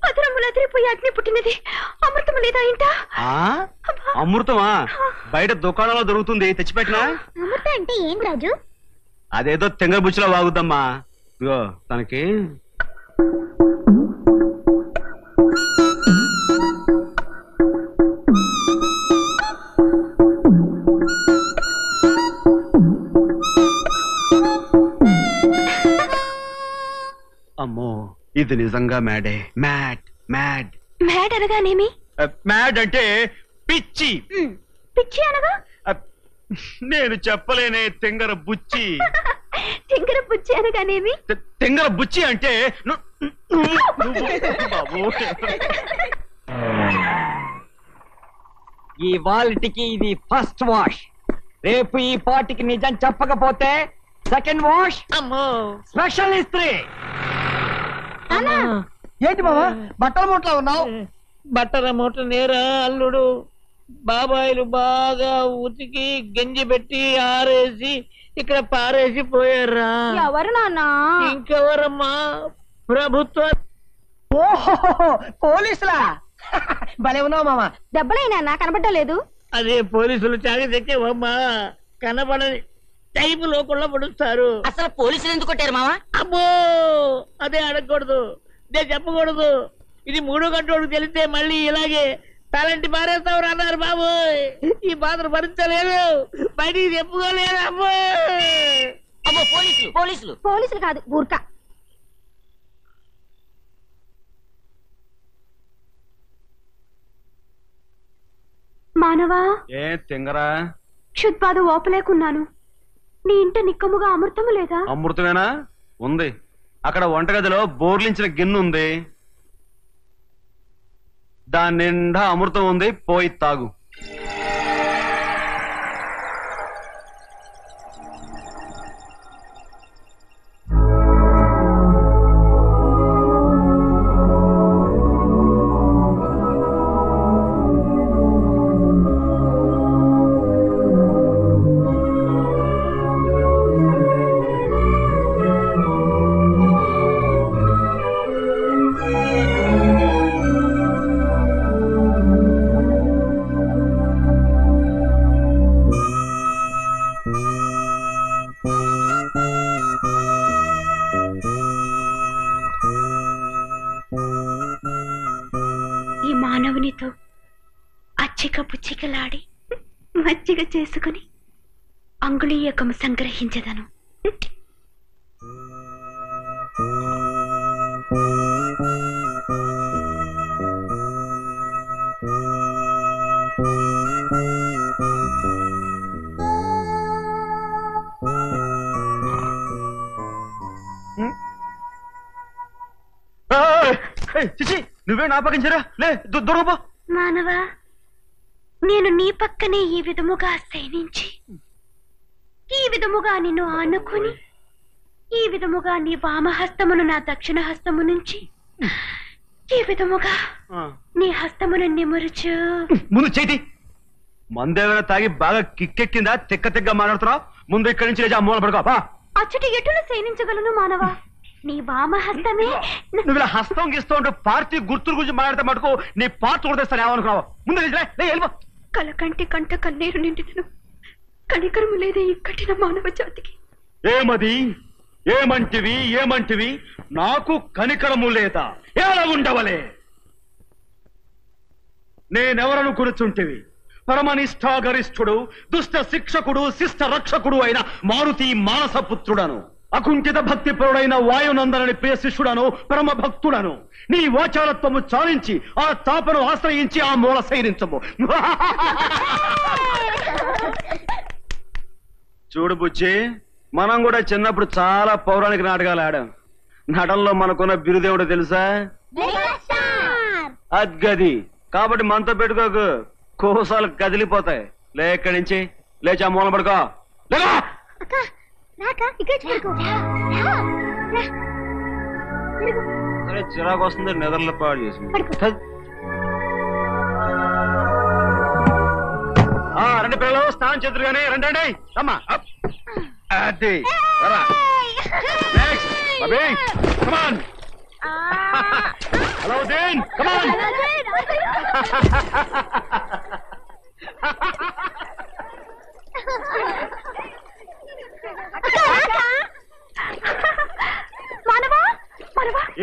అదరములు అదిరిపోయి అగ్ని పుట్టినది. అమృతము లేదా ఇంట? అమృతమా? బయట దుకాణంలో దొరుకుతుంది, తెచ్చిపెట్టినా. అమృతం అంటే ఏం రాజు? అదేదో తెంగర బుచ్చిలో వాగుద్దమ్మా. ఇగో తనకి అమ్మో, ఇది నిజంగా మ్యాడే. మ్యాడ్ మ్యాడ్ మ్యాడ్ అనగానేమి? మ్యాడ్ అంటే పిచ్చి. పిచ్చి అనగా? నేను చెప్పలేనే, తెంగర బుచ్చి. తెంగర బుచ్చి అనగానేమి? తెంగర బుచ్చి అంటే ఈ వాల్టికి ఇది ఫస్ట్ వాష్. రేపు ఈ పాటికి నిజం చెప్పకపోతే సెకండ్ వాష్. స్పెషల్ ఇస్త్రీ. ఏంటి మావా బట్టల మూటలో ఉన్నావు? బట్టల మూట నేరా అల్లుడు. బాబాయిలు బాగా ఉతికి గంజి పెట్టి ఆరేసి ఇక్కడ పారేసి పోయారా. ఎవరు నాన్న? ఇంకెవరమ్మా, ప్రభుత్వం. ఓహో, పోలీసులా? భలే ఉన్నావు మామా. దెబ్బలైనా కనబడలేదు. అదే పోలీసులు చాగదెక్కేవమ్మా, కనబడని టైపు లోకల్లో పడుస్తారు. అసలు పోలీసులు ఎందుకు కొట్టారు మావా? అబ్బో, అదే అడగకూడదు, నేను చెప్పకూడదు. ఇది 3 గంటలకు తెలిస్తే మళ్ళీ ఇలాగే తలంటి పారేస్తావు అన్నారు బాబు. ఈ బాధను భరించలేదు, బయటికి చెప్పుకోలేదు. అబ్బో అబ్బో, పోలీసులు పోలీసులు పోలీసులు కాదు, బూర్కా. మానవా, ఏ తెంగరా? క్షుద్బాధ ఓపలేకున్నాను. నీ ఇంట నిక్కముగా అమృతము లేదా? అమృతమేనా? ఉంది. అక్కడ వంటగదిలో బోర్లించిన గిన్నె ఉంది, దాని నిండా అమృతం ఉంది, పోయి తాగు. మానవునితో అచ్చిక పుచ్చికలాడి మజ్జిగ చేసుకుని అంగుళీయకము సంగ్రహించదను. నువ్వే నా పక్కించరా లే దొరకపో. మానవా, నేను నీ పక్కనే ఈ విధముగా శయనించి ఈ విధముగా నిన్ను ఆనుకుని ఈ విధముగా నీ వామహస్తమును నా దక్షిణ హస్తము నుంచి ఈ విధముగా నీ హస్తమును నిమురుచు. ముందు చేతి మందేమైనా తాగి బాగా కిక్కెక్కిందా? తిక్క మాట్లాడుతున్నావు. ముందు ఇక్కడి నుంచి లేచి ఆ మూల పడుకో. అచ్చటి ఎటును శయనించగలను మానవా? నీ వామహస్తమే. నువ్వు ఇలా హస్తం గిస్తూ ఉంటూ పార్టీ గుర్తుల గురించి మాట్లాడితే మటుకు నీ పార్టీ కొడతాను ఏమనుకున్నావు? ముందు వెళ్ళిపో. కలకంటి కంట కన్నీరు నిండినను కనికరము లేదే ఈ కఠిన మానవ జాతికి. ఏమంటివి నాకు కనికరము లేదా? ఎలా ఉండవలే? నేనెవరను కూర్చుంటివి? పరమనిష్ఠాగరిష్ఠుడు, దుష్ట శిక్షకుడు, శిష్ట రక్షకుడు అయిన మారుతి మానసపుత్రుడను, అకుంఠిత భక్తిపరుడైన వాయునందనని ప్రియ శిష్యుడను, పరమ భక్తుడను. నీ వాచారత్వము చాలించి ఆ తాపను ఆశ్రయించి ఆ మూల శయనించము. చూడు బుచ్చి, మనం కూడా చిన్నప్పుడు చాలా పౌరాణిక నాటకాలు ఆడాం. నటనలో మనకున్న బిరుదేవుడు తెలుసా? అద్గది. కాబట్టి మనతో పెట్టుకోకు, కోసాలు కదిలిపోతాయి. లేక్కడి నుంచి లేచి ఆ మూల పడుకో. చిరాకు వస్తుంది, నిద్రలో పాడు చేసింది. రండి పిల్లలు, స్నానం చేద్దరు కానీ రండి. అమ్మా అది Aladdin, come on!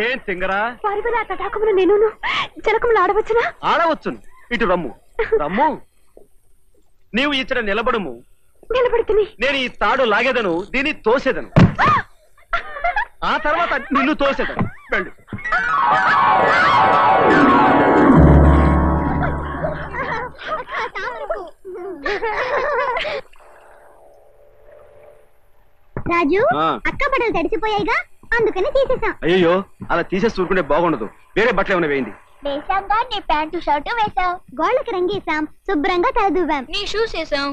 ఏం తింగరా? తటాకమును నేను జలకములు ఆడవచ్చునా? ఆడవచ్చును. ఇటు రమ్ము రమ్ము. నీవు ఇచ్చట నిలబడము. నిలబడుతుంది. నేను ఈ తాడు లాగేదను, దీన్ని తోసేదను. ఆ తర్వాత నిన్ను తోసేదను. వెళ్ళు. రాజు, అక్క బట్టలు తడిసిపోయాయిగా, అందుకని తీసేసాం. అయ్యో, అలా తీసేసి చూరుకుంటే బాగుండదు. వేరే బట్టలు ఏమైనా వేయండి. వేసాంగా, నీ ప్యాంటు షర్టు వేసాం, గోళ్ళకి రంగేసాం, శుభ్రంగా తలదువ్వాం, నీ షూస్ వేసాం.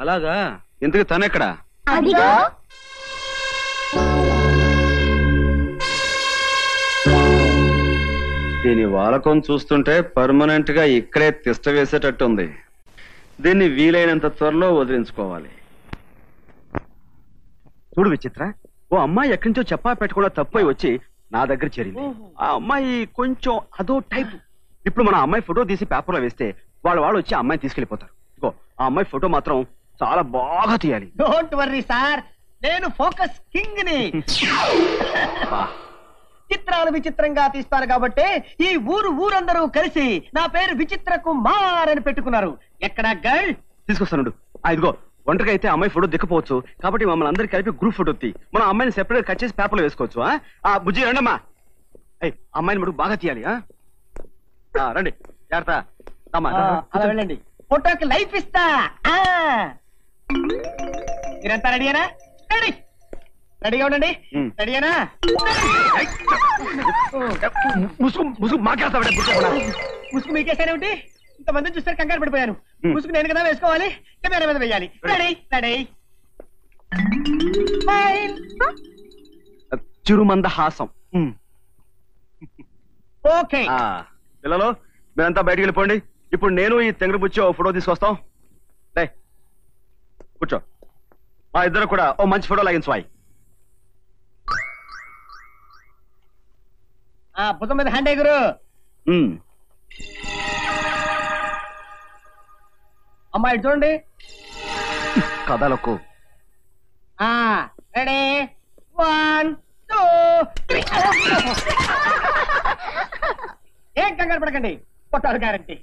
అలాగా? ఎందుకు తనెక్కడా? అదిగో. దీని వాలకం చూస్తుంటే పర్మనెంట్ గా ఇక్కడే తిష్ట వేసేటట్టుంది. దీన్ని వీలైనంత త్వరలో వదిలించుకోవాలి. చూడు విచిత్ర, ఓ అమ్మాయి ఎక్కడి నుంచో చెప్పా పెట్టకుండా తప్పై వచ్చి నా దగ్గర చేరింది. ఆ అమ్మాయి కొంచెం అదో టైప్. ఇప్పుడు మన అమ్మాయి ఫోటో తీసి పేపర్లో వేస్తే వాళ్ళు వచ్చి ఆ అమ్మాయిని తీసుకెళ్లిపోతారు. ఇగో ఆ అమ్మాయి ఫోటో మాత్రం చాలా బాగా తీయాలి. డోంట్ వర్రీ సార్, నేను ఫోకస్ కింగ్ ని. చిత్రాలు విచిత్రంగా తీస్తారు కాబట్టి ఈ ఊరందరూ కలిసి నా పేరు విచిత్ర కుమార్ అని పెట్టుకున్నారు. ఎక్కడ గర్ల్? తీసుకొస్తాను. ఇదిగో, ఒంటరిగా అయితే అమ్మాయి ఫోటో దిక్కపోవచ్చు కాబట్టి మమ్మల్ని అందరికి కలిపి గ్రూప్ ఫోటో తీ. మనం అమ్మాయిని సెపరేట్ కట్ చేసి పేపర్లో వేసుకోవచ్చు. ఆ బుజ్జి రండమ్మా. అమ్మాయిని మటుకు బాగా తీయాలి. రండి, జాగ్రత్త. అలా వెళ్ళండి, ఫోటోకి లైఫ్ ఇస్తా. మీరంతా రెడీనా? రెడీ, రెడీగా ఉండండి. రెడీనా? ముసుగు మీకేసానేమిటి? ఇంతమందిని చూస్తే కంగారు పడిపోయాను. ముసుగు నేను కదా వేసుకోవాలి, కెమెరా మీద వేయాలి. Ready ready. చిరుమంద హాసం. ఓకే పిల్లలు, మీరంతా బయటికి వెళ్ళిపోండి. ఇప్పుడు నేను ఈ తెంగర బుచ్చి ఓ ఫోటో తీసుకొస్తాం. కూర్చో. మా ఇద్దరు కూడా ఓ మంచి ఫోటో లాగించు. భుజం మీద హ్యాండ్ గురు. అమ్మాయి చూడండి. కథలకు రెడీ, 1 2 3. ఏం కంగారు పడకండి, కొట్టాలి గ్యారంటీ.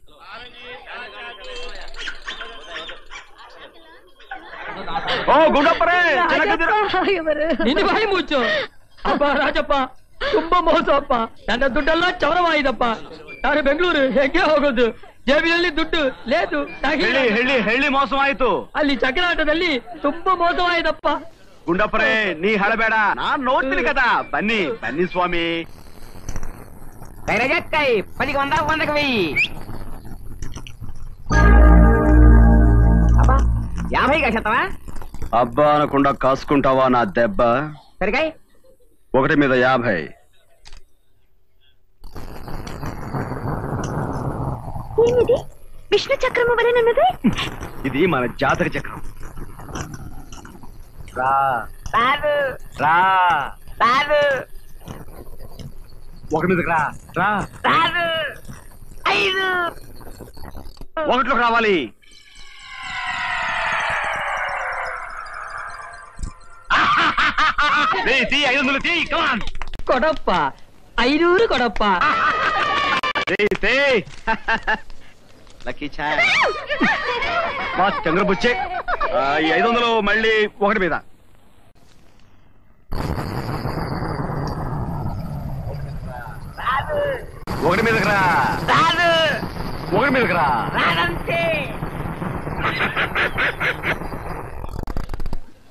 ಓ ಗುಂಡಪ್ಪರೇ ನಿನ್ನ ಬಾಯಿ ಮುಚ್ಚು. ಅಪ್ಪ ರಾಜಪ್ಪ ತುಂಬಾ ಮೋಸ ಅಪ್ಪ. ನನ್ನ ದುಡ್ಡೆಲ್ಲ ಚವರವಾಯಿದಪ್ಪ. ನಾನು ಬೆಂಗಳೂರು ಹೇಗೆ ಹೋಗೋದು? ಜೇಬಿನಲ್ಲಿ ದುಡ್ಡು ಲೇದು. ಹೇಳಿ ಮೋಸವಾಯ್ತು. ಅಲ್ಲಿ ಚಕ್ರಾಟದಲ್ಲಿ ತುಂಬಾ ಮೋಸವಾಯಿದಪ್ಪ. ಗುಂಡಪ್ಪರೇ ನೀ ಹಳಬೇಡ, ನಾನ್ ನೋಡ್ತೀನಿ కదా. ಬನ್ನಿ ಬನ್ನಿ ಸ್ವಾಮಿ. 10కి 100, 100కి 1000. అబ్బా 50 శాతమా? అబ్బా అనకుండా కాసుకుంటావా నా దెబ్బ? సరిగాయ్ 1 మీద 50. ఏమిది విష్ణు చక్రము వలెనున్నది? ఇది మన జాతక చక్రం. రా రా 1 మీదకి రా. 5 1లోకి రావాలి. తీ 500 తీ. కమాన్ కొడప్ప 500 కొడప్ప. లక్కీ ఛాయ్ మా చంద్రబుచ్చే. ఈ 500 మళ్ళీ 1 మీద. 1 మీదకి రా. 1 మీదకి రా.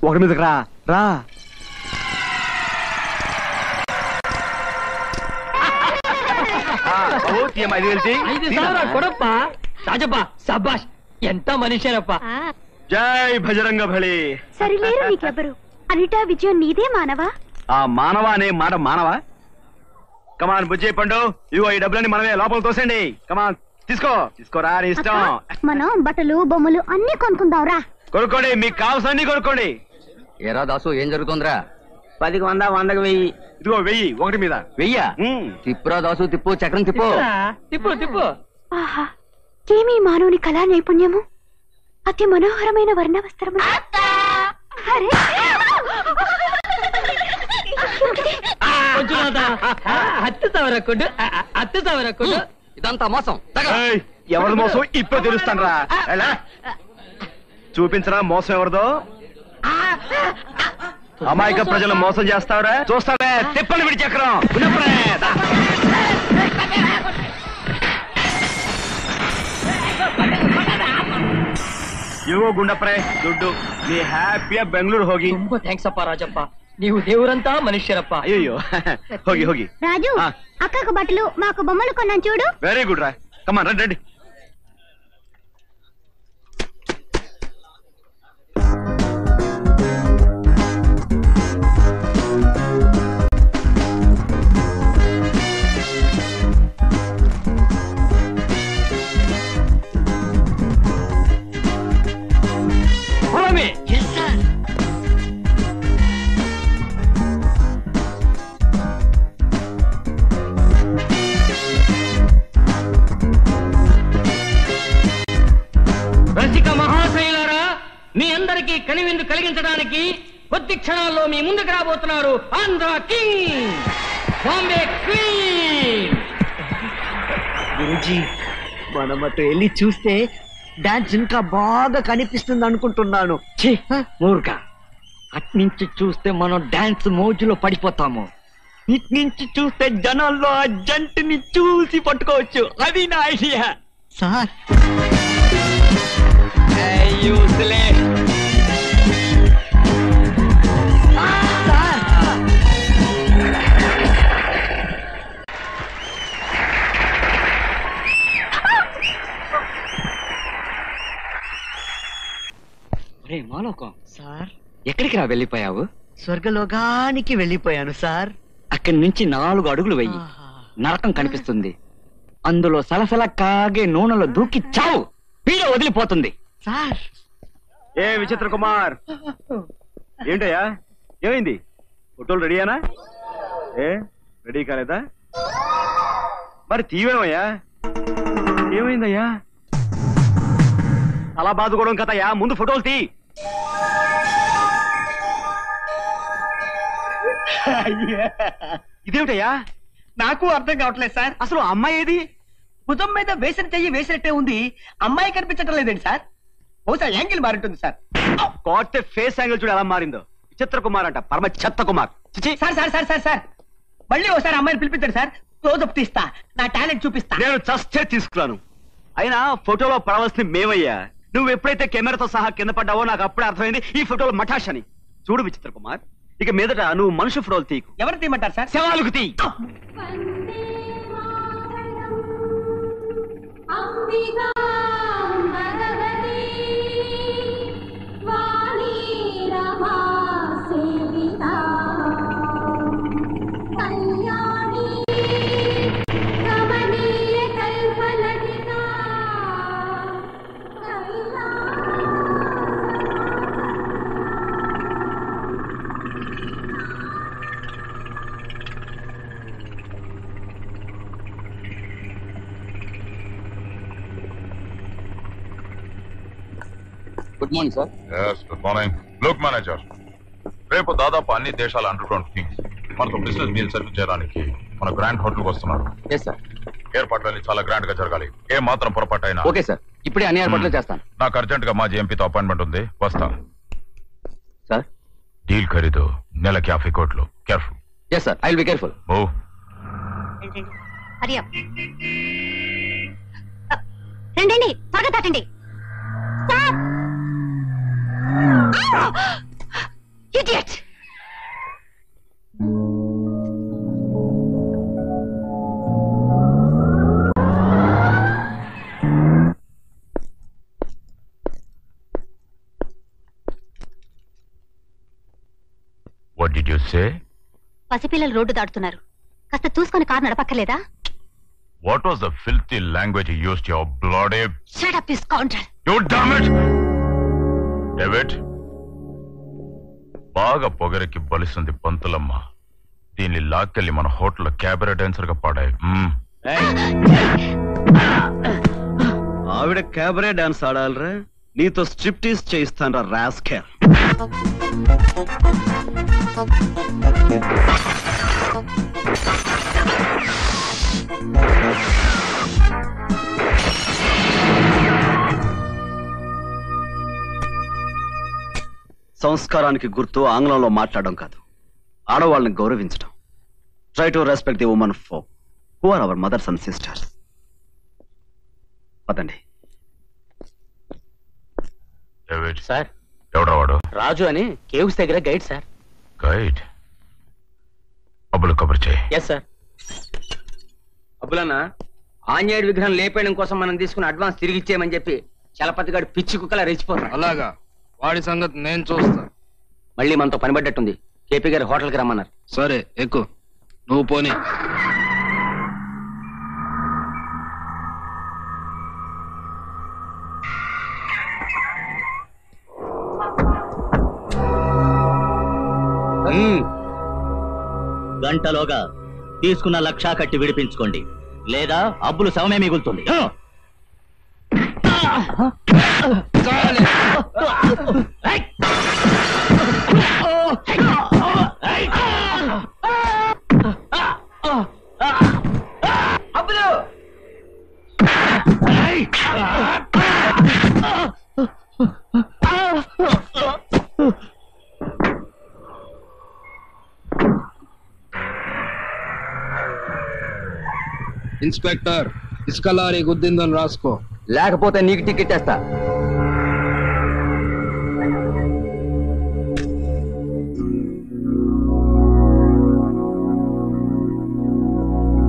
1 మీదకి రా. రా కొడప్ప. రాజప్ప సబాష్, ఎంత మనిషేనప్ప. జై భజరంగ బలి. సరిలేరు నీకెవ్వరు. అనిటా విజయం నీదే మానవా? ఆ మానవ అనే మాట మానవా? కమాన్ బుజ్జి పండు, ఇదిగో ఈ డబ్బులన్నీ మనమే లోపల తోసండి. కమాన్ తీసుకోరా నీ ఇష్టం. మనం బట్టలు బొమ్మలు అన్ని కొనుక్కుందాంరా. కొనుక్కోండి, మీకు కావాల్సిన అన్ని కొనుక్కోండి. ఏరా దాసు ఏం జరుగుతుందిరా? 10కి 100, 100కి 1000. ఇదిగో 1000 1 మీద. 1000? తిప్పురా దాసు, తిప్పు చక్రం తిప్పు. తిప్పు. ఆహా, ఏమీ మానవుని కళా నైపుణ్యము! అతి మనోహరమైన వర్ణవస్త్రము. అరే హత్తు సవర కొడు. ఇదంతా మోసం. ఎవరి మోసం ఇప్పుడు తెలుస్తాను రా. చూపించరా మోసం ఎవరిదో. అమాయక ప్రజలు మోసం చేస్తావురా, చూస్తాడే. తిప్పని విడి చక్రం. ఇవో గుండప్రే దుడ్ಡು. ನೀ ಹ್ಯಾಪಿಯ ಬೆಂಗಳೂರು ಹೋಗಿ. ತುಂಬಾ ಥ್ಯಾಂಕ್ಸ್ ಅಪ್ಪ ರಾಜಪ್ಪ, ನೀವು ದೇವರಂತ ಮನುಷ್ಯರಪ್ಪ. అయ్యో ಹೋಗಿ. రాజు, అక్కకు బట్టలు మాకు బొమ్మలు కొన్నాను చూడు. వెరీ గుడ్ రా. కమాన్ రండి. రసిక మహాశైలారా, మీ అందరికీ కనివిందు కలిగించడానికి కొద్ది క్షణాల్లో మీ ముందుకు రాబోతున్నారు ఆంధ్ర కింగ్, బాంబే క్వీన్. గురూజీ, మనం అటు వెళ్ళి చూస్తే డాన్స్ ఇంకా బాగా కనిపిస్తుంది అనుకుంటున్నాను. మూర్ఖ, అట్నుంచి చూస్తే మనం డాన్స్ మోజులో పడిపోతాము. ఇట్నుంచి చూస్తే జనాల్లో ఆ జంటని చూసి పట్టుకోవచ్చు. అది నా ఐడియా. సార్ మాలోకం సార్, ఎక్కడికి రా వెళ్ళిపోయావు? స్వర్గలోకానికి వెళ్ళిపోయాను సార్. అక్కడి నుంచి 4 అడుగులు వెయ్యి, నరకం కనిపిస్తుంది. అందులో సలసల కాగే నూనెలో దూకి చావు, పీడ వదిలిపోతుంది. సార్ ఏ విచిత్ర కుమార్, ఏంటయ్యా ఏమైంది? ఫోటోలు రెడీయానా? రెడీ కాలేదా? మరి తీవేమయ్యా, ఏమైందయ్యా? అలా బాదుకోవడం కదయ్యా, ముందు ఫోటోలు తీ. ఇదేమిటయ్యా? నాకు అర్థం కావట్లేదు సార్. అసలు అమ్మాయి ఏది? భుజం మీద వేసిన చెయ్యి వేసినట్టే ఉంది. అమ్మాయి కనిపించటం లేదండి సార్. బహుశా యాంగిల్ మారింటుంది సార్. కోర్తే ఫేస్ యాంగిల్ చూడు ఎలా మారిందో. చిత్ర కుమార్ అంట, పరమ చెత్త Kumar. Sir sir sir sir sir మళ్ళీ ఒకసారి అమ్మాయిని పిలిపించండి సార్. క్లోజప్ తీస్తా, నా టాలెంట్ చూపిస్తా. నేను చస్తే తీసుకురాను. అయినా ఫోటోలో పడవలసింది మేమయ్యా. నువ్వు ఎప్పుడైతే కెమెరాతో సహా కింద పడ్డావో నాకు అప్పుడే అర్థమైంది ఈ ఫోటోలో మఠాష్ అని. చూడు విచిత్ర కుమార్, ఇక మీదట నువ్వు మనుషు ఫోటోలు తీయకు. ఎవరు తీయమంటారు సార్? శవాలకు తీ. Good morning sir. Good morning. Look manager, రేపు దాదాపు అన్ని దేశాల అండర్గ్రౌండ్ కింగ్స్ మనతో బిజినెస్ డీల్ సెటిల్ చేయడానికి మన గ్రాండ్ హోటల్ కు వస్తున్నారు. ఏర్పాట్లన్నీ చాలా గ్రాండ్ గా జరగాలి. ఏ మాత్రం పొరపాటు అయినా. ఓకే సార్, ఇప్పుడే అన్ని ఏర్పాట్లు చేస్తాను. నాకు అర్జెంట్ గా మా జేఎంపీతో అపాయింట్మెంట్ ఉంది, వస్తా. సార్ డీల్ ఖరీదు నెలకి 50 కోట్లు. Careful. Yes sir, I will be careful. Move. రండి, త్వరగా తట్టండి. Idiot! What did you say? పసిపిల్లలు రోడ్డు దాటుతున్నారు, కాస్త చూసుకొని కారు నడపక్కర్లేదా? What was the filthy language you used, your bloody... Shut up, you scoundrel! You damn it! David, బాగా పొగరికి బలిసింది పంతులమ్మ. దీన్ని లాక్కెళ్ళి మన హోటల్ క్యాబరే డాన్సర్ గా పాడాయి. ఆవిడ క్యాబరే డాన్స్ ఆడాలరా? నీతో స్ట్రిప్టీస్ చేయిస్తాను రా రాస్కెల్. సంస్కారానికి గుర్తు ఆంగ్లంలో మాట్లాడడం కాదు, ఆడవాళ్ళని గౌరవించడం. Try to respect the women folk who are our mothers and sisters. పదండి. సార్, ఎవడా వాడు? రాజు అని కేవ్స్ దగ్గర గైడ్ సార్. గైడ్? అబ్బులు కబురు చేయి. Yes sir. అబ్బులన్నా, ఆంజనేయుడి విగ్రహం లేపేయడం కోసం మనం తీసుకున్న అడ్వాన్స్ తిరిగి ఇచ్చేయమని చెప్పి చలపతిగాడు పిచ్చి కుక్కలా రెచ్చిపోతాడు. అలాగా? వాడి సంగతి నేను చూస్తా. మళ్ళీ మనతో పనిపడ్డట్టుంది. కేపీ గారు హోటల్కి రమ్మన్నారు. సరే ఎక్కు, నువ్వు పోనీ. గంటలోగా తీసుకున్న లక్ష కట్టి విడిపించుకోండి, లేదా అబ్బులు శవమే మిగులుతుంది. ఇన్స్పెక్టర్, ఇసుక లారీ గుద్దిందని రాసుకో, లేకపోతే నీకు టికెట్ వేస్తా.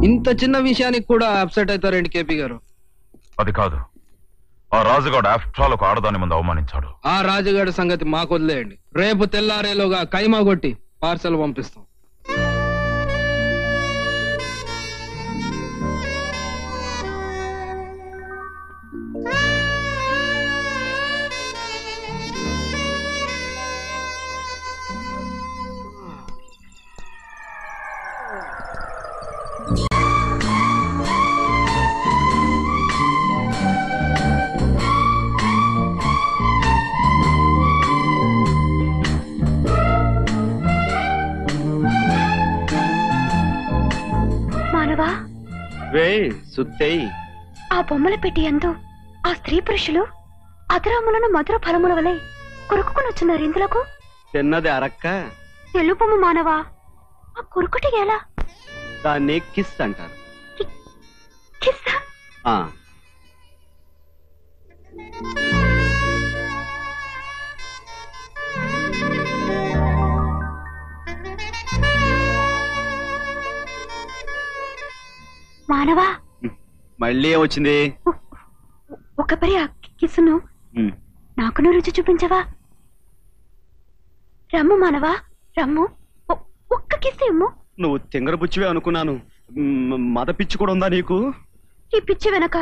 ఇంత చిన్న విషయానికి కూడా అప్సెట్ అవుతారేంటి కేపీ గారు? అది కాదు, ఆ రాజుగాడు ఆఫ్టర్ ఆల్ ఒక ఆడదాని ముందు అవమానించాడు. ఆ రాజుగాడి సంగతి మాకు వదిలేయండి. రేపు తెల్లారేలోగా కైమా కొట్టి పార్సల్ పంపిస్తాం. మానవా, రే సుత్తేయ్, ఆ బొమ్మల పెట్టి ఎందు ఆ స్త్రీ పురుషులు అధరములను మధుర ఫలముల వలె కొరుకుని వచ్చినారు ఇందులకు. తిన్నది అరక్క, తెలుపము మానవా, ఆ కొరుకుటి ఎలా? దాన్ని కిస్ అంటారు. కిస్సా? ఆ. మానవా, మళ్ళీ ఏమొచ్చింది? ఒక పరి ఆ కిస్సును నాకును రుచి చూపించవా? రమ్ము మానవా, రమ్ము. ఒక్క కిస్సు ఇమ్ము. నువ్వు తింగర పుచ్చివే అనుకున్నాను. మద పిచ్చి కూడా ఉందా నీకు? ఈ పిచ్చి వెనక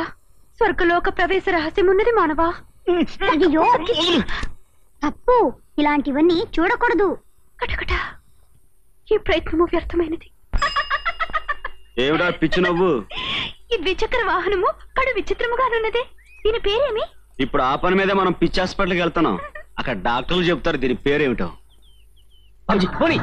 స్వర్గలోక ప్రవేశ రహస్యం ఉన్నది మానవా. అయ్యో తప్పు, ఇలాంటివన్నీ చూడకూడదు. కటకట, ఈ ప్రయత్నము వ్యర్థమైనది. ఏమిటా పిచ్చి నవ్వు? ఈ ద్విచక్ర వాహనము కడు విచిత్రముగానున్నది. దీని పేరేమి? ఇప్పుడు ఆ పని మీదే మనం పిచ్చి హాస్పిటల్కి వెళ్తున్నాం. అక్కడ డాక్టర్లు చెప్తారు దీని పేరేమిటో. పోనీ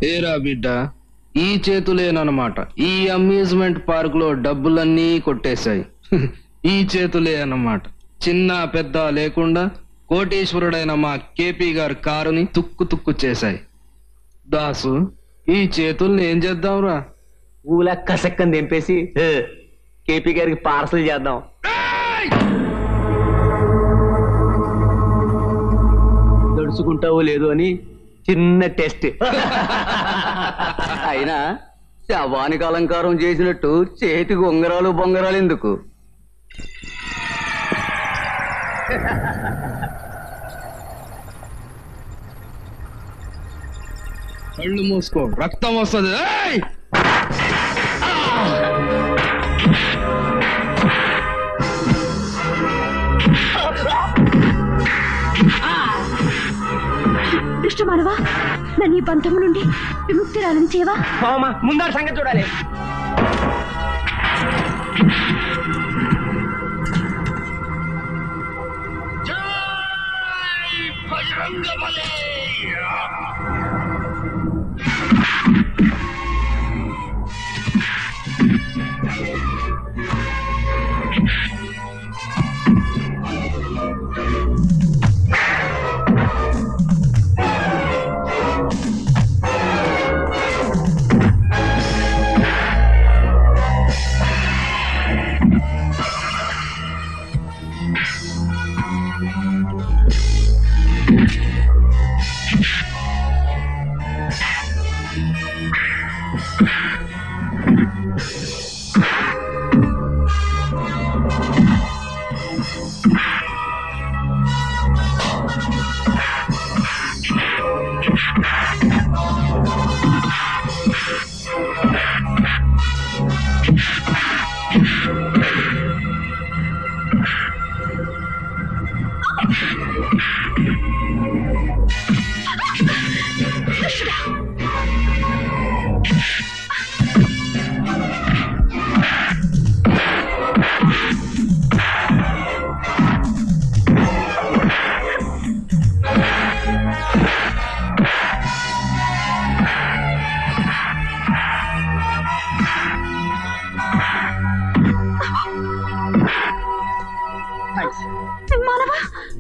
ఏరా బిడ్డ, ఈ చేతులేనమాట ఈ అమ్యూజ్మెంట్ పార్క్ లో డబ్బులన్నీ కొట్టేశాయి. ఈ చేతులే అన్నమాట. చిన్న పెద్ద లేకుండా కోటీశ్వరుడైన మా కేపీ గారి కారుని తుక్కు తుక్కు చేశాయి. దాసు, ఈ చేతుల్ని ఏం చేద్దాంరా? ఊలా కసక్కని దింపేసి కేపీ గారికి పార్సల్ చేద్దాం. దడుచుకుంటావో లేదో అని చిన్న టెస్ట్. అయినా శవానికి అలంకారం చేసినట్టు చేతికి ఉంగరాలు బొంగరాలు ఎందుకు? కళ్ళు మూసుకో, రక్తం వస్తుంది. దుష్ట మానవా, నన్ను ఈ బంధము నుండి విముక్తిరాలని చేయవా? ముందర సంగతి చూడాలి.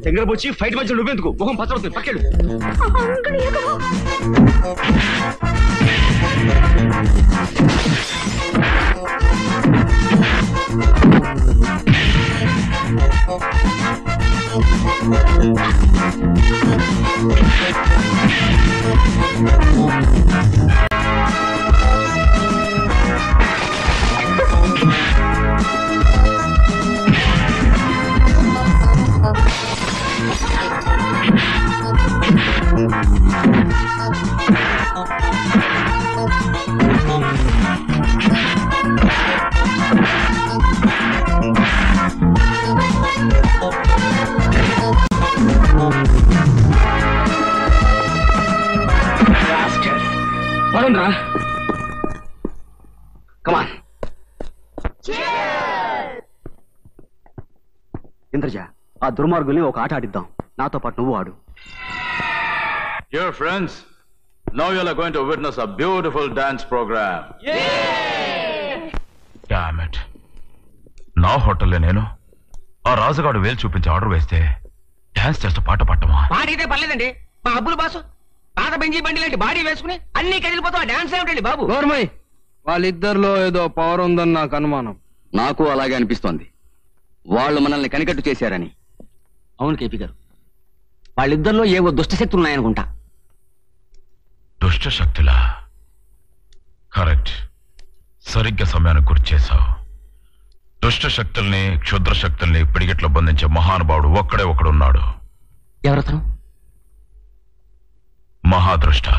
దగ్గర వచ్చి ఫైట్ మధ్య నువ్వెందుకు? ముఖం పచ్చవుతుంది, పక్కెళ్ళు. కమాన్. ఇంద్రజ, ఆ దుర్మార్గుల్ని ఒక ఆట ఆడిద్దాం. నాతో పాటు నువ్వు ఆడు. Dear friends, now you are going to witness a beautiful dance program. Damn it. నా హోటల్లో నేను ఆ రాజుగాడు వేలు చూపించి ఆర్డర్ వేస్తే డాన్స్ చేస్తూ పాట పట్టమా? పాడితే పర్లేదండి. మా అబ్బులు బాసు పాత బెంజీ బండి లాంటి బాడీ వేసుకుని అన్ని కదిలిపోతాం. ఆ డాన్స్ ఏమిటండి బాబు? గౌరమయ్య, వాళ్ళిద్దరిలో ఏదో పవర్ ఉందని నాకు అనుమానం. నాకు అలాగే అనిపిస్తోంది. వాళ్ళు మనల్ని కనికట్టు చేశారని. అవును కేపీ గారు, వాళ్ళిద్దరిలో ఏవో దుష్టశక్తులు ఉన్నాయనుకుంటా. దుష్ట శక్తులా? కరెక్ట్, సరిగ్గా సమయానికి గుర్తు చేశావు. దుష్ట శక్తుల్ని, క్షుద్ర శక్తుల్ని పిడిగిట్లో బంధించే మహానుభావుడు ఒక్కడే ఒకడున్నాడు. ఎవరతను? మహాదృష్ట.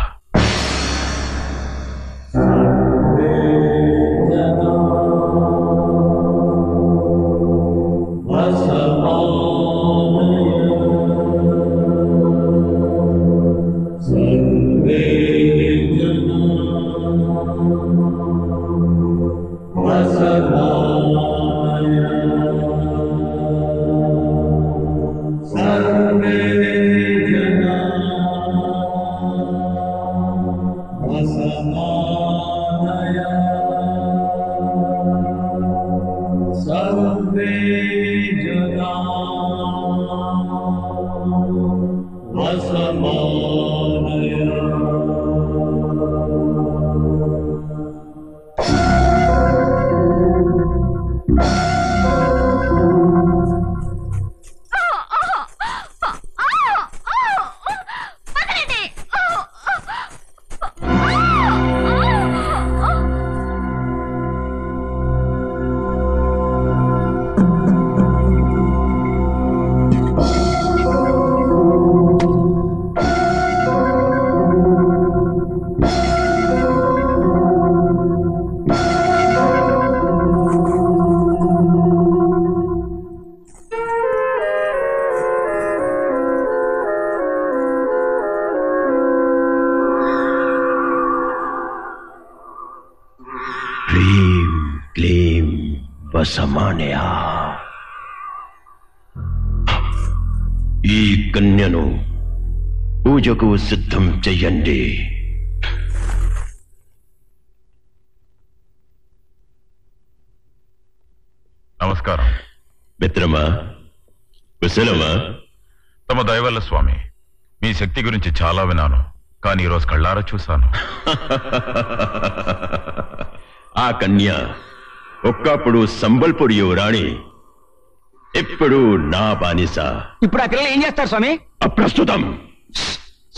వసమానయా, ఈ కన్యను పూజకు సిద్ధం చెయ్యండి. నమస్కారం మిత్రమా, కుశలమా? తమ దయవల్ల స్వామి, మీ శక్తి గురించి చాలా విన్నాను, కానీ ఈరోజు కళ్ళారా చూశాను. ఆ కన్య ఒక్కప్పుడు సంబల్పురి యువరాణి, ఇప్పుడు నా బానిస. ఇప్పుడు ఆ పిల్లలు ఏం చేస్తారు స్వామి? అప్రస్తుతం.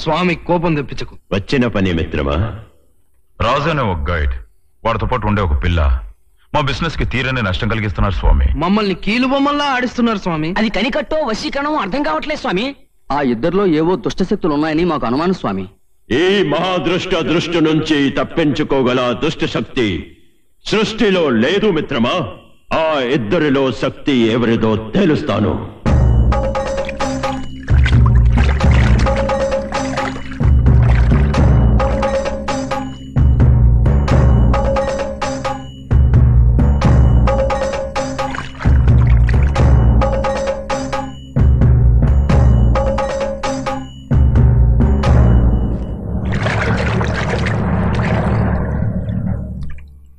స్వామి కోపం తెప్పించకు. వచ్చిన పని మిత్రమా. రాజు అనే ఒక గైడ్, వాడితో పాటు ఉండే ఒక పిల్ల మా బిజినెస్ కి తీరని నష్టం కలిగిస్తున్నారు స్వామి. మమ్మల్ని కీలు బొమ్మల్లా ఆడిస్తున్నారు స్వామి. అది కనికట్టో వశీకరణం అర్థం కావట్లేదు స్వామి. ఆ ఇద్దరిలో ఏవో దుష్టశక్తులు ఉన్నాయని మాకు అనుమానం స్వామి. ఈ మహాదృష్ట దృష్టి నుంచి తప్పించుకోగల దుష్ట శక్తి సృష్టిలో లేదు మిత్రమా. ఆ ఇద్దరిలో శక్తి ఎవరిదో తెలుస్తాను.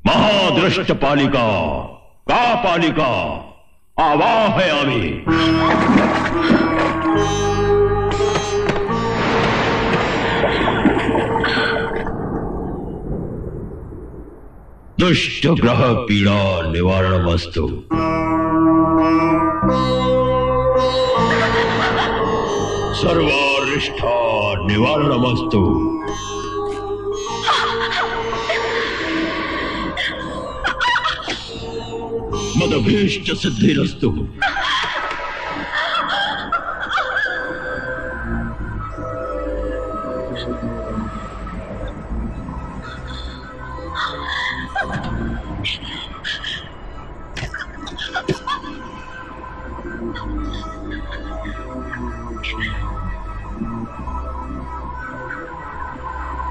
महादृष्ट पालिका का पालिका आवाहयामि। दुष्ट ग्रह पीड़ा निवारणमस्तु। सर्वारिष्ठा निवारणमस्तु। मदभीष्ट सिद्धिरस्तु।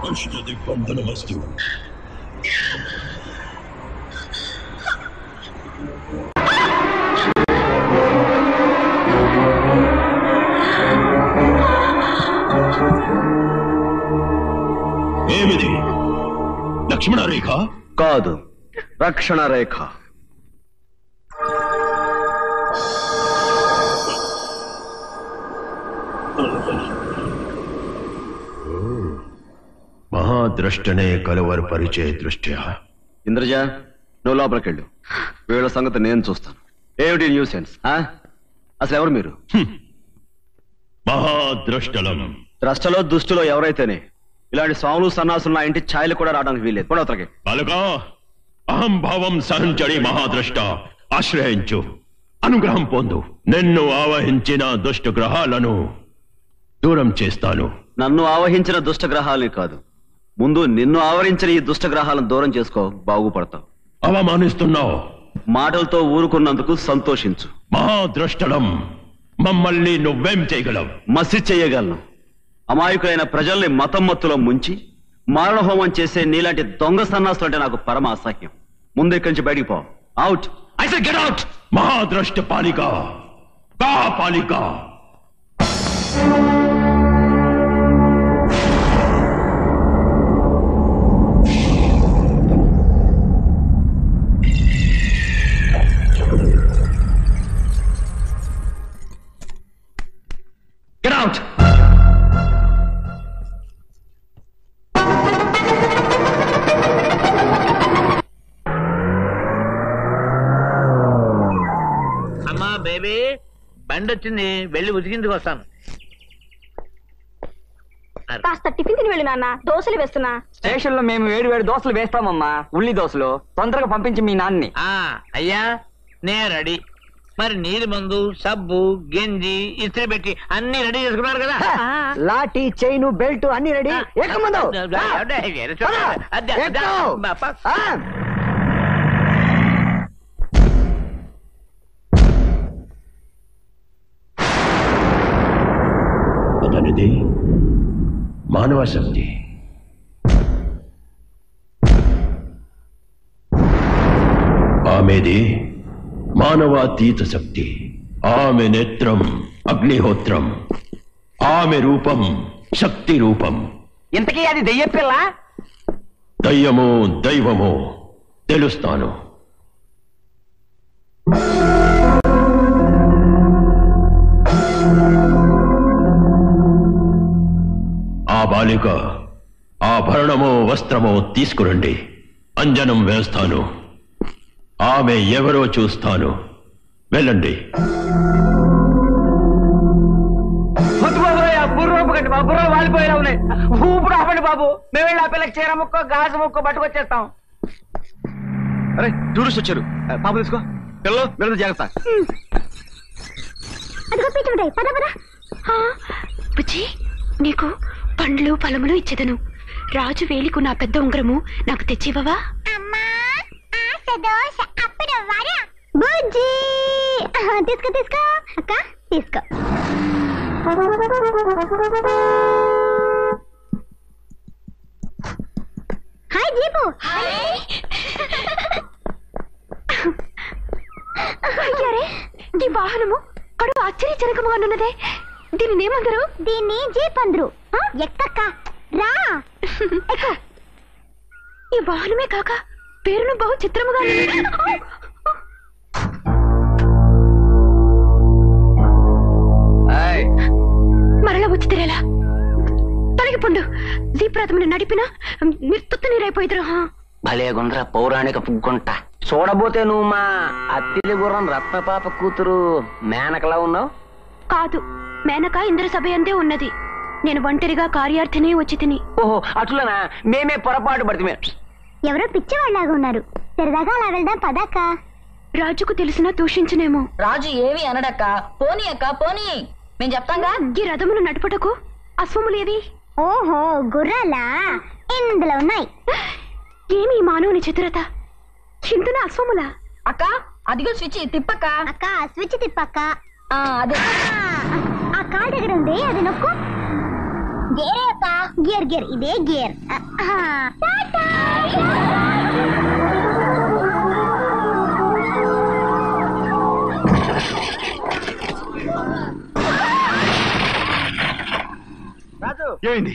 अष्टदिग्बन्धनमस्तु। లక్ష్మణ రేఖ కాదు, రక్షణ రేఖ. మహాద్రష్టనే కలవర పరిచయ దృష్ట్యా. ఇంద్రజ, నువ్వు లోపలికెళ్ళు. వీళ్ళ సంగతి నేను చూస్తాను. ఏమిటి న్యూసెన్స్? అసలు ఎవరు మీరు? మహాద్రష్టలం. ద్రష్టలో దుష్టులో ఎవరైతేనే ఇలాంటి స్వాములు సన్నాసులు నా ఇంటి ఛాయలు కూడా రావడానికి వీల్లేదు. పొడవతలకి బాలకా, అహంభావం సహంచడి మహాద్రష్ట, ఆశ్రయించు, అనుగ్రహం పొందు. నిన్ను ఆవహించిన దుష్ట గ్రహాలను దూరం చేస్తాను. నన్ను ఆవహించిన దుష్ట గ్రహాలని కాదు, ముందు నిన్ను ఆవరించిన ఈ దుష్ట గ్రహాలను దూరం చేసుకో, బాగుపడతావు. అవమానిస్తున్నావు. మాటలతో ఊరుకున్నందుకు సంతోషించు. మహాద్రష్టలం, మమ్మల్ని నువ్వేం చేయగలవు? మసి చేయగలను. అమాయకులైన ప్రజల్ని మతం మత్తులో ముంచి మారణ హోమం చేసే నీలాంటి దొంగ సన్నాసులు అంటే నాకు పరమ అసహ్యం. ముందు ఇక్కడి నుంచి బయటికి పో. Out. I say get out. మహాద్రష్ట పాలిక, కా పాలిక. Get out! అమ్మా బేబీ, బండి వచ్చింది, వెళ్ళి ఉతికిందుకు వస్తాను. కాస్త టిఫిన్ తిని వెళ్ళు నాన్న, దోశలు వేస్తున్నా. స్టేషన్ లో మేము వేడి వేడి దోశలు వేస్తామమ్మా, ఉల్లి దోశలు. తొందరగా పంపించి మీ నాన్ని. అయ్యా నే రెడీ. మరి నీరు మందు, సబ్బు, గెంజి, ఇస్త్రీ పెట్టి అన్ని రెడీ చేసుకున్నారు కదా? లాఠీ, చైను, బెల్ట్ అన్ని రెడీ. ఎక్కమందు అతనిది మానవ శక్తి. ఆమెది మానవాతీత శక్తి. ఆమె నేత్రం అగ్నిహోత్రం, ఆమె రూపం శక్తి రూపం. ఇంతకీ అది దెయ్య పిల్ల? దయ్యమో దైవమో తెలుస్తాను. ఆ బాలిక ఆభరణమో వస్త్రమో తీసుకురండి, అంజనం వేస్తాను. ఆమె ఎవరో చూస్తాను. వెళ్ళండి. బుర్రోపు కట్టి బాబు, బుర్ర వాలిపోయేలా ఉన్నాయి. ఊపిరి ఆపండి బాబు, మేము వెళ్ళి ఆ పిల్లకి చీర ముక్క, గాజు ముక్క పట్టుకొచ్చేస్తాం. అరే టూరిస్ట్ వచ్చారు, పాప తీసుకో. పిల్లలు వెళ్ళదు, జాగ్రత్త. బుజ్జి, నీకు పండ్లు ఫలములు ఇచ్చేదను. రాజు వేలికు నా పెద్ద ఉంగరము నాకు తెచ్చివవా? బుజ్జి తీసుకో తీసుకో అక్క, తీసుకో. Hi jeep. అయ్యారే, ఈ వాహనము కడుపు ఆశ్చర్యజనకముగా ఉన్నదే. దీన్ని ఏమందరు? దీన్ని జీప్ అందరు. ఎక్కక్క రా. ఈ వాహనమే కాక పేరును బహు చిత్రముగా మరలా వచ్చి తిరేలా తొలగి పండు. దీప్రథముని నడిపిన నిర్తుత్త నీరైపోయిద్దరు. భలే గుండ్ర పౌరాణిక గుంట. చూడబోతే నువ్వు మా అత్తిలి గుర్రం రత్నపాప కూతురు మేనకలా ఉన్నావు. కాదు, మేనక ఇంద్ర సభ అందే ఉన్నది. నేను ఒంటరిగా కార్యార్థినే వచ్చి తిని. ఓహో అట్లనా, మేమే పొరపాటు పడితే. ఎవరో పిచ్చివాళ్ళలాగా ఉన్నారు. సరదాగా అలా వెళ్దాం పదాక. రాజుకు తెలిసినా దూషించనేమో. రాజు ఏమి అనడక్క. పోనీ అక్క పోనీ, మేము చెప్తాంగా. ఈ రథమును నడుపుటకు అశ్వములేవి? ఓహో గుర్రాలా, ఇందులో ఉన్నాయి. ఏమి మానవుని చతురత, ఇందున అశ్వములా? అక్క అదిగో స్విచ్ తిప్పక్క. అక్క స్విచ్ తిప్పక్క. అదే ఆ కాల్ దగ్గర ఉంది, అది నొక్కు. గేరే అక్క, గేర్ గేర్, ఇదే గేర్. రాజు ఏమైంది?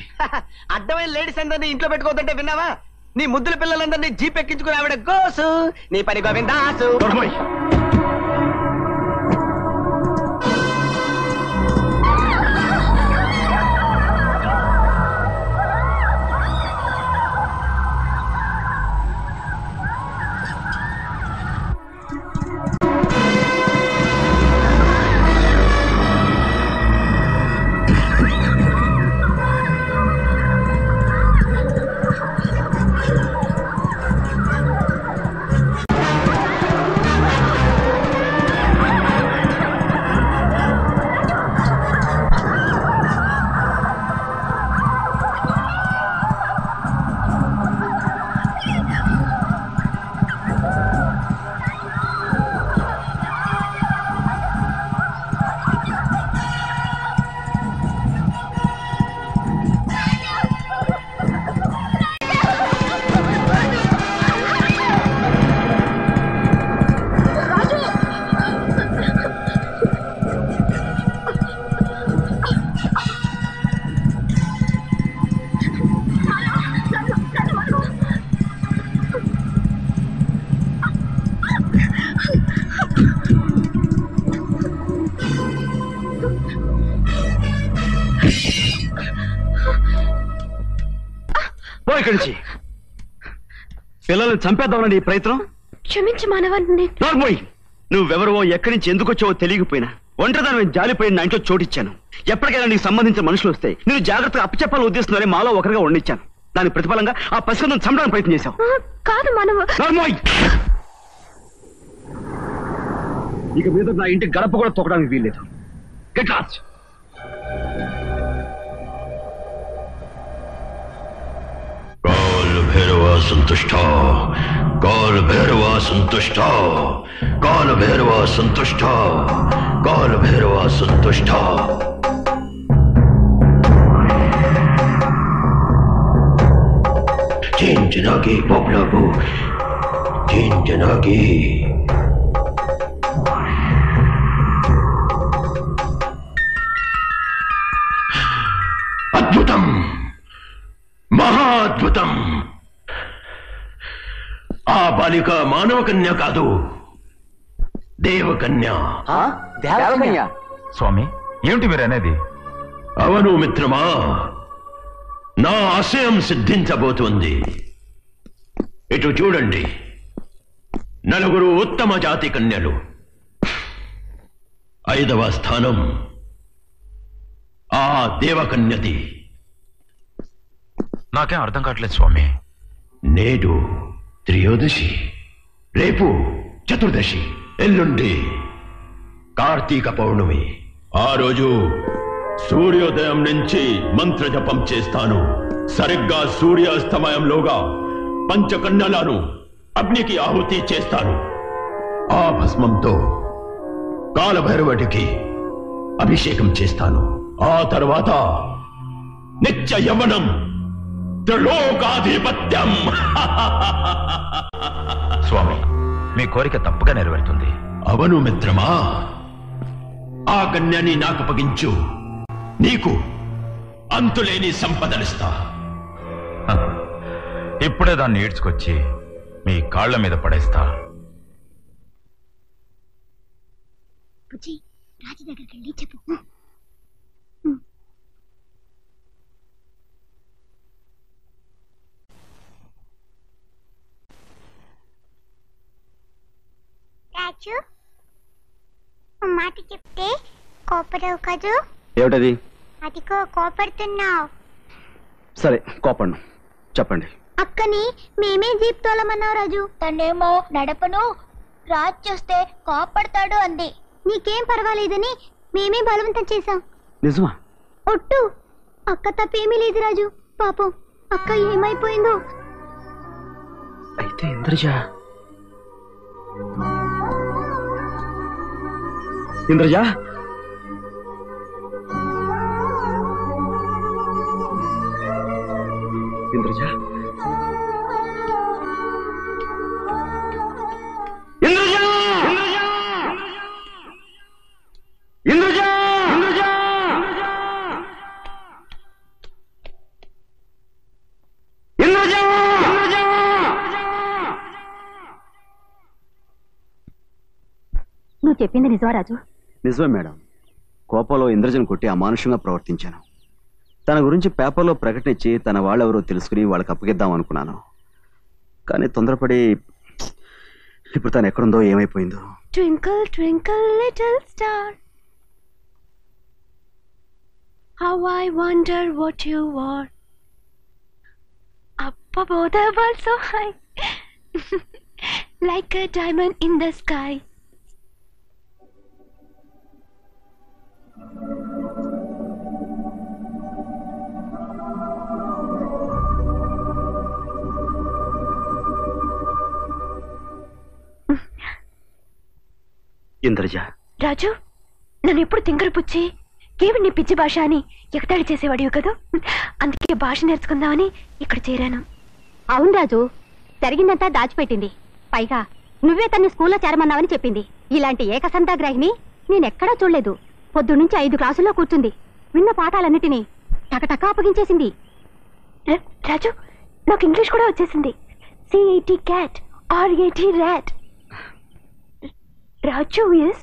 అడ్డమైన లేడీస్ అందరినీ ఇంట్లో పెట్టుకోవద్దంటే విన్నావా? నీ ముద్దుల పిల్లలందరినీ జీప్ ఎక్కించుకుని ఆవిడ గోసు, నీ పని గోవిందాసు. ఇక్కడి నుంచి పిల్లల్ని చంపేద్దామని ఈ ప్రయత్నం. క్షమించి మానవాన్ని. నువ్వెవరో ఎక్కడి నుంచి ఎందుకు వచ్చావో తెలియకపోయినా ఒంటరిదాన్ని జాలిపోయిన నా ఇంట్లో చోటిచ్చాను. ఎప్పటికైనా నీకు సంబంధించిన మనుషులు వస్తే నేను జాగ్రత్తగా అప్పచెప్పాలని ఉద్దేశంలోనే మాలో ఒకరిగా వండించాను. దాని ప్రతిఫలంగా ఆ పసికందును చంపడానికి ప్రయత్నం చేశావు. కాదు మానవ. ఇక మీద నా ఇంటి గడప కూడా తొక్కడానికి వీల్లేదు. Get lost. भैरवा संतुष्टा, काल भैरवा संतुष्टा, काल भैरवा संतुष्टा, काल भैरवा संतुष्टा. चिंचनागी पोपलाबू, चिंचनागी. अद्भुतम, మహాద్భుతం. ఆ బాలిక మానవ కన్య కాదు, దేవకన్య. స్వామి, ఏమిటి మీరు అనేది? అవును మిత్రమా, నా ఆశయం సిద్ధించబోతోంది. ఇటు చూడండి, నలుగురు ఉత్తమ జాతి కన్యలు. 5వ స్థానం ఆ దేవకన్యది. నాకేం అర్థం కావట్లేదు స్వామి. నేడు త్రయోదశి, రేపు చతుర్దశి, ఎల్లుండి కార్తీక పౌర్ణమి. ఆ రోజు సూర్యోదయం నుంచి మంత్ర జపం చేస్తాను. సరిగ్గా సూర్యాస్తమయంలోగా పంచకన్యలను అగ్నికి ఆహుతి చేస్తాను. ఆ భస్మంతో కాలభైరవుడికి అభిషేకం చేస్తాను. ఆ తర్వాత నిత్య యవనం, త్రిలోకాధిపత్యం. స్వామి, మీ కోరిక తప్పగా నెరవేరుతుంది. అవును మిత్రమా, ఆ కన్యని నాకు అప్పగించు. నీకు అంతులేని సంపదలిస్తా. ఇప్పుడే దాన్ని ఈడ్చుకొచ్చి మీ కాళ్ల మీద పడేస్తా. రాజు దగ్గరికి వెళ్ళి చెప్పు. రాజు, మాట చెప్తే కోపడవు కదూ? ఏమిటది? అదిగో కోపడుతున్నావు. సరే కోపడ్ను, చెప్పండి. అక్కని మేమే జీప్ తోలమన్నావు రాజు. తనేమో నడపను, రాజు చూస్తే కోపడతాడు అంది. నీకేం పర్వాలేదని మేమే బలవంతం చేశాం. నిజమా? ఒట్టు. అక్క తప్పేమీ లేదు రాజు. పాపం అక్క ఏమైపోయిందో. అయితే ఇంద్రజ ఇంద్రజ ఇంద్రజ ఇంద్రజ ఇంద్రజ ఇంద్రజ ఇంద్రజ ఇంద్రజ నువ్వు చెప్పింది నిజమా రాజు? నిజమే మేడం. కోపంలో ఇంద్రజను కొట్టి అమానుషంగా ప్రవర్తించాను. తన గురించి పేపర్లో ప్రకటన ఇచ్చి తన వాళ్ళెవరో తెలుసుకుని వాళ్ళకి అప్పగిద్దాం అనుకున్నాను. కానీ తొందరపడి ఇప్పుడు తను ఎక్కడుందో ఏమైపోయిందో. Twinkle, twinkle, little star, how I wonder what you are. Up above the world so high, like a diamond in the sky. Indraja, రాజు, నన్ను ఎప్పుడు తింగరు పుచ్చి కేవడి పిచ్చి భాష అని ఎగతాళి చేసేవాడివి కదా, అందుకే భాష నేర్చుకుందామని ఇక్కడ చేరాను. అవును రాజు, జరిగిందంతా దాచిపెట్టింది. పైగా నువ్వే తన్ని స్కూల్లో చేరమన్నావని చెప్పింది. ఇలాంటి ఏకసంతాగ్రాహిని నేనెక్కడా చూడలేదు. పొద్దున్నుంచి 5 క్లాసుల్లో కూర్చుంది. విన్న పాఠాలన్నిటినీ టకటకా అప్పగించేసింది. రాజు, నాకు ఇంగ్లీష్ కూడా వచ్చేసింది. CAT cat, RAT rat. Raju is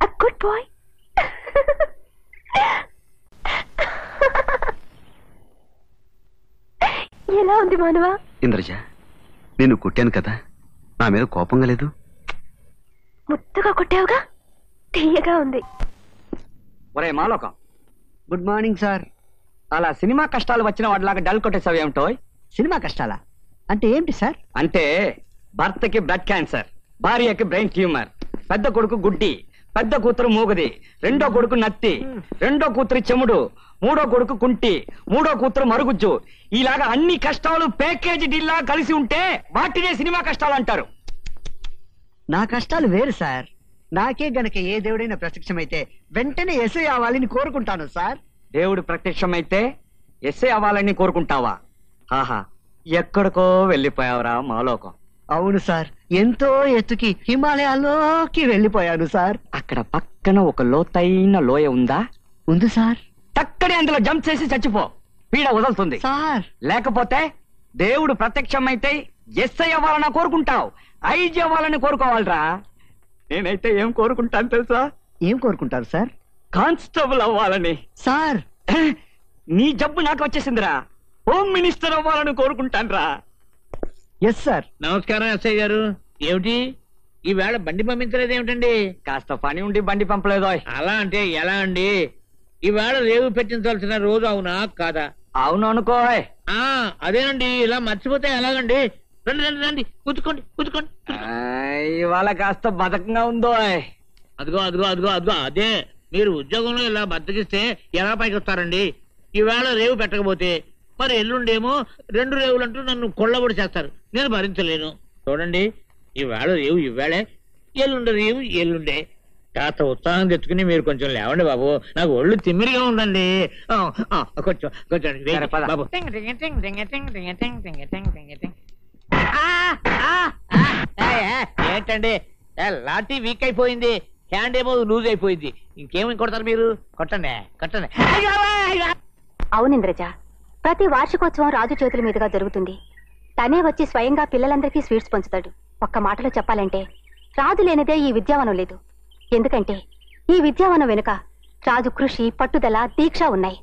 a good boy. ఎలా ఉంది మానవా? ఇంద్రజ, నేను కొట్టాను కదా, నా మీద కోపంగా లేదు? ముద్దుగా కొట్టావుగా, తీయగా ఉంది. ఒరే మాలోకం, గుడ్ మార్నింగ్ సార్. అలా సినిమా కష్టాలు వచ్చిన వాడిలాగా డల్ కొట్టేసావు ఏమిటో? సినిమా కష్టాలా అంటే ఏంటి సార్? అంటే భర్తకి బ్లడ్ క్యాన్సర్, భార్యకి బ్రెయిన్ ట్యూమర్, పెద్ద కొడుకు గుడ్డి, పెద్ద కూతురు మూగది, రెండో కొడుకు నత్తి, రెండో కూతురు చెముడు, మూడో కొడుకు కుంటి, మూడో కూతురు మరుగుజ్జు. ఇలాగా అన్ని కష్టాలు ప్యాకేజీ డీల్లా కలిసి ఉంటే వాటినే సినిమా కష్టాలు అంటారు. నా కష్టాలు వేరు సార్. నాకే గనక ఏ దేవుడైనా ప్రత్యక్షమైతే వెంటనే ఎస్ఐ అవ్వాలని కోరుకుంటాను సార్. దేవుడు ప్రత్యక్షమైతే ఎస్ఐ అవ్వాలని కోరుకుంటావా? ఆహా, ఎక్కడికో వెళ్ళిపోయావురా మాలోకం. అవును సార్, ఎంతో ఎత్తుకి హిమాలయాల్లోకి వెళ్ళిపోయాను సార్. అక్కడ పక్కన ఒక లోతైన లోయ ఉందా? ఉంది సార్. టక్కనే అందులో జంప్ చేసి చచ్చిపో, పీడ వదులుతుంది సార్. లేకపోతే దేవుడు ప్రత్యక్షమైతే ఎస్ఐ అవ్వాలని కోరుకుంటావు, ఐజీ అవ్వాలని కోరుకోవాలరా. నేనైతే ఏం కోరుకుంటాను తెలుసా? ఏం కోరుకుంటారు సార్? కానిస్టేబుల్ అవ్వాలని. సార్, నీ జబ్బు నాకు వచ్చేసిందిరా, హోమ్ మినిస్టర్ అవ్వాలని కోరుకుంటాను రా. Yes sir. నమస్కారం ఎస్ఐ గారు. ఏమిటి ఈవేళ బండి పంపించలేదు ఏమిటండి? కాస్త పని ఉండి బండి పంపలేదు. అలా అంటే ఎలా అండి? ఈవేళ రేవు పెట్టించాల్సిన రోజు అవునా కాదా? అవును అనుకో. అదేనండి, ఇలా మర్చిపోతే ఎలాగండి? రండి రండి రండి, కూర్చుకోండి కూర్చుకోండి. ఇవాళ కాస్త బతకంగా ఉందో. అదిగో అదిగో అదిగో అదిగో, అదే మీరు ఉద్యోగంలో ఇలా బద్దకిస్తే ఎలా పైకి వస్తారండి? ఈవేళ రేవు పెట్టకపోతే మరి ఎల్లుండేమో 2 రేవులంటూ నన్ను కొల్లబడి చేస్తారు. నేను భరించలేను. చూడండి, ఈవేళ రేవు ఈవేళే, ఎల్లుండే రేవు ఎల్లుండే. కాస్త ఉత్సాహం తెచ్చుకుని మీరు కొంచెం లేవండి బాబు, నాకు ఒళ్ళు తిమ్మిరిగా ఉందండి. కొంచెం కొంచెం బాబు. ఏంటండి, లాఠీ వీక్ అయిపోయింది, హ్యాండ్ ఏమో లూజ్ అయిపోయింది. ఇంకేమి కొడతారు మీరు? కొట్టండి కొట్టండి. అవును ఇంద్రజ, ప్రతి వార్షికోత్సవం రాజు చేతుల మీదుగా జరుగుతుంది. తనే వచ్చి స్వయంగా పిల్లలందరికీ స్వీట్స్ పంచుతాడు. ఒక్క మాటలో చెప్పాలంటే రాజు లేనిదే ఈ విద్యావనం లేదు. ఎందుకంటే ఈ విద్యావనం వెనుక రాజు కృషి, పట్టుదల, దీక్ష ఉన్నాయి.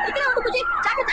ఇక్కడే ఉండు బుజ్జి, జాగ్రత్త.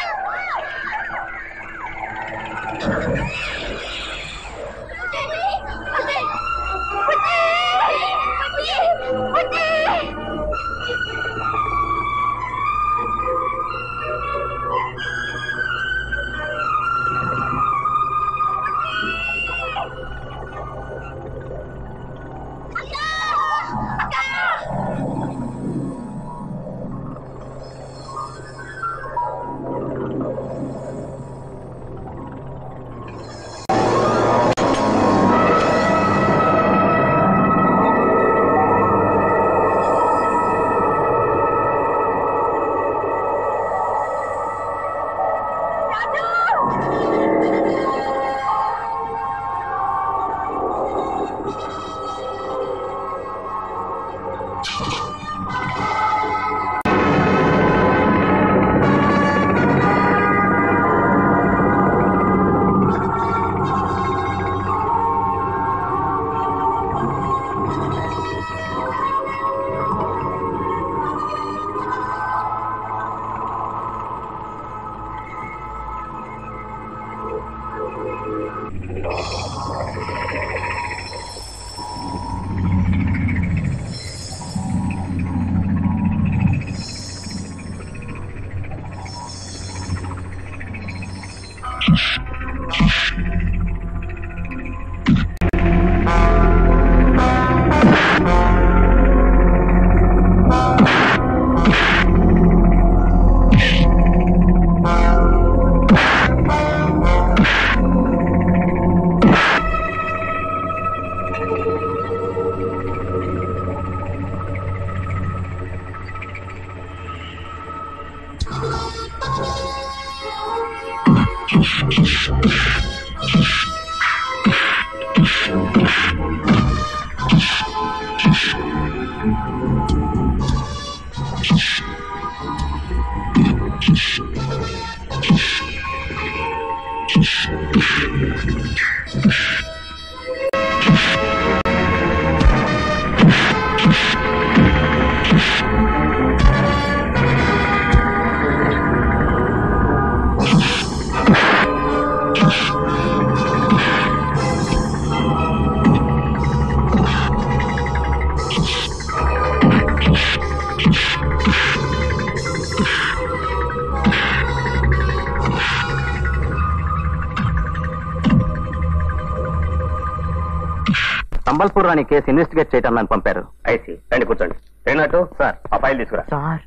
సంబల్పూర్ రాణి కేసు ఇన్వెస్టిగేట్ చేయటం నన్ను పంపారు. ఐసి రండి కూర్చోండి. ఏనాటు సార్ ఆ ఫైల్ తీసుకురా. సార్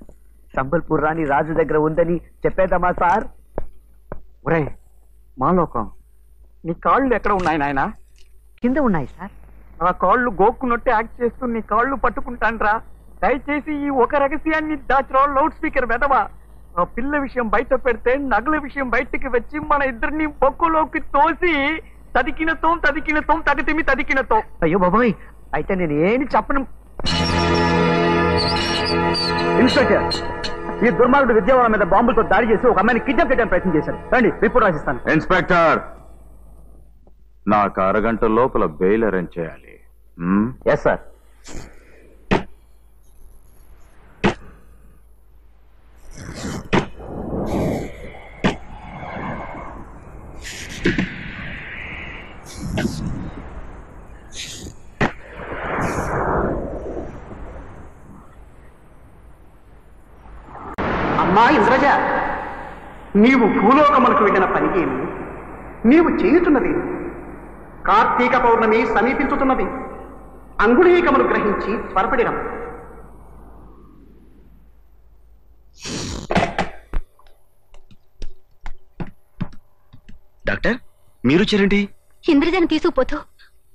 సంబల్పూర్ రాణి రాజు దగ్గర ఉందని చెప్పేద్దామా సార్? ఒరే మాలోకం, నీ కాళ్ళు ఎక్కడ ఉన్నాయి నాయన? కింద ఉన్నాయి సార్. ఆ కాళ్ళు గోక్కున్నట్టు యాక్ట్ చేస్తూ నీ కాళ్ళు పట్టుకుంటాన్రా. దయచేసి ఈ ఒక రహస్యాన్ని దాచరా లౌడ్ స్పీకర్ వెదవా. ఆ పిల్ల విషయం బయట పెడితే నగల విషయం బయటికి వచ్చి మన ఇద్దరిని బొక్కులోకి తోసి తదికినతో తదితిమి తదికినతో. అయ్యో బాబాయ్, అయితే నేను ఏమి చెప్పను. ఇన్స్పెక్టర్, ఈ దుర్మార్గుడు విద్యావనం మీద బాంబులతో దాడి చేసి ఒక అమ్మాయిని కిడ్నాప్ చేయడానికి ప్రయత్నం చేశారు. రండి రిపోర్ట్ రాసిస్తాను. ఇన్స్పెక్టర్, నాకు అరగంట లోపల బెయిల్ అరేంజ్ చేయాలి. Yes sir. అమ్మా ఇంద్రజ, నీవు భూలోకములకు వెళ్ళిన పని ఏమి? నీవు చేయుతున్నది కార్తీక పౌర్ణమి సమీపించుతున్నది. అంగుళీకమును గ్రహించి త్వరపడిరం. డాక్టర్, మీరు వచ్చారేంటి? ఇంద్రజను తీసుకుపోతూ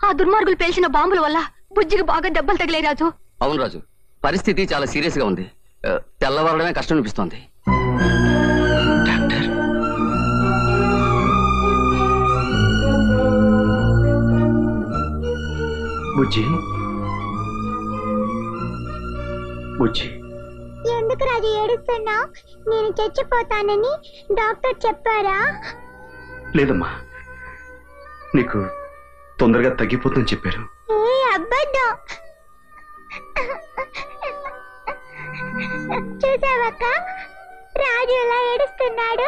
ఆ దుర్మార్గులు పేల్చిన బాంబుల వల్ల బుజ్జికి బాగా దెబ్బలు తగిలే రాజు. అవును రాజు, పరిస్థితి చాలా సీరియస్ గా ఉంది. తెల్లవారడమే కష్టం అనిపిస్తోంది. డాక్టర్, బుజ్జి బుజ్జి, ఎందుకు రాజు ఏడుస్తున్నావు? నేను చచ్చిపోతానని డాక్టర్ చెప్పారా? లేదమ్మా, నీకు తొందరగా తగ్గిపోతుందని చెప్పారు. ఏ అబ్బద్దు. చూసావక్క, రాజు ఎలా ఏడుస్తున్నాడు.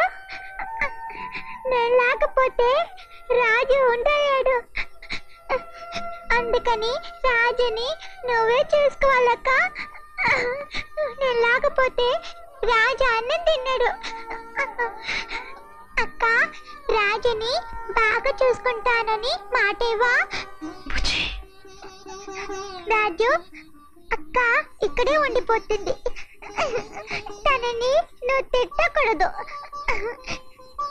నేను లేకపోతే రాజు ఉండలేడు. అందుకని రాజుని నువ్వే చూసుకోవాలక్క. నేను లేకపోతే రాజు అన్నం తిన్నాడు. అక్క, రాజుని బాగా చూసుకుంటానని మాటేవా? రాజు అక్క ఇక్కడే ఉండిపోతుంది. తనని నువ్వు తిట్టకూడదు,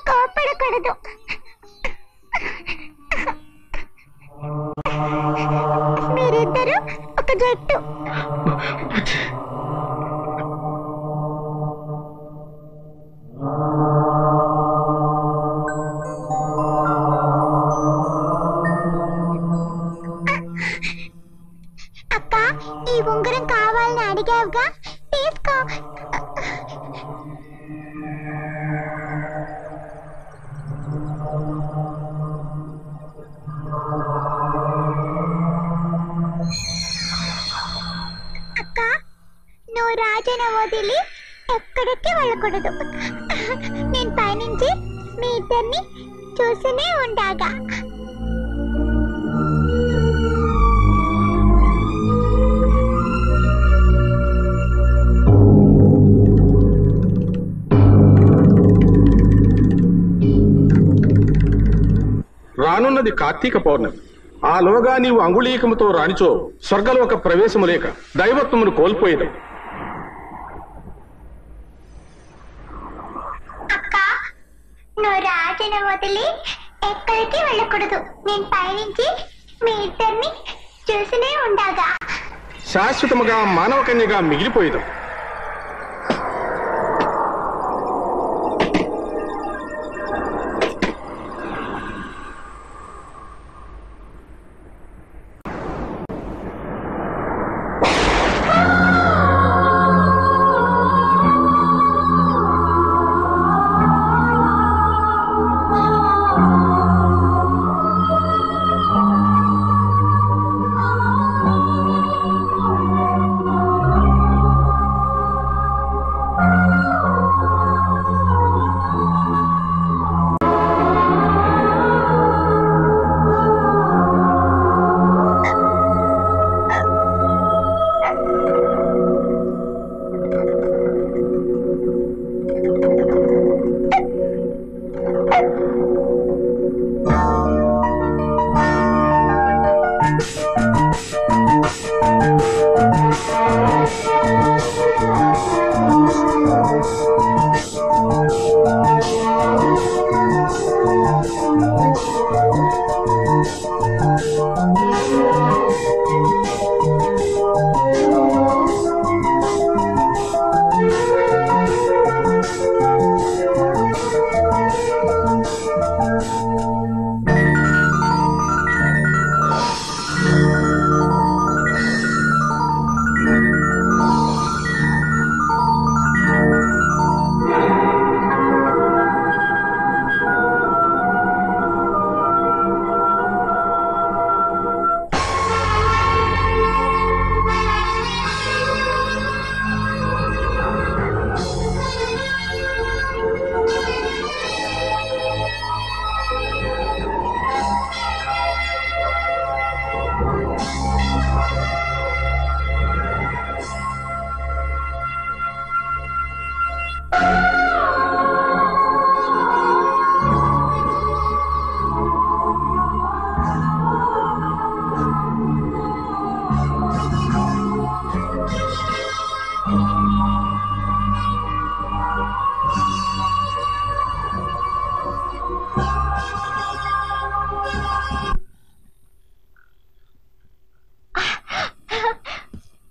కోపడకూడదు. మీరిద్దరు ఒక జట్టు. అక్క, ఈ ఉంగరం కావాలని అడిగావుగా, తీసుకో. అక్క, నువ్వు రాజును వదిలి ఎక్కడికి వెళ్ళకూడదు. నేను పైనుంచి మీ ఇద్దరిని చూస్తూనే ఉండాగా. రానున్నది కార్తీక పౌర్ణమి. ఆలోగా నీవు అంగుళీకముతో రానిచో స్వర్గలోక ప్రవేశము లేక దైవత్వమును కోల్పోయేదు. అక్క, నువ్వు రాజును వదిలి ఎక్కడికి వెళ్ళకూడదు. నేను పైనుంచి మీ ఇద్దరిని చూస్తూనే ఉండాగా. శాశ్వతముగా మానవ కన్యగా మిగిలిపోయేదు.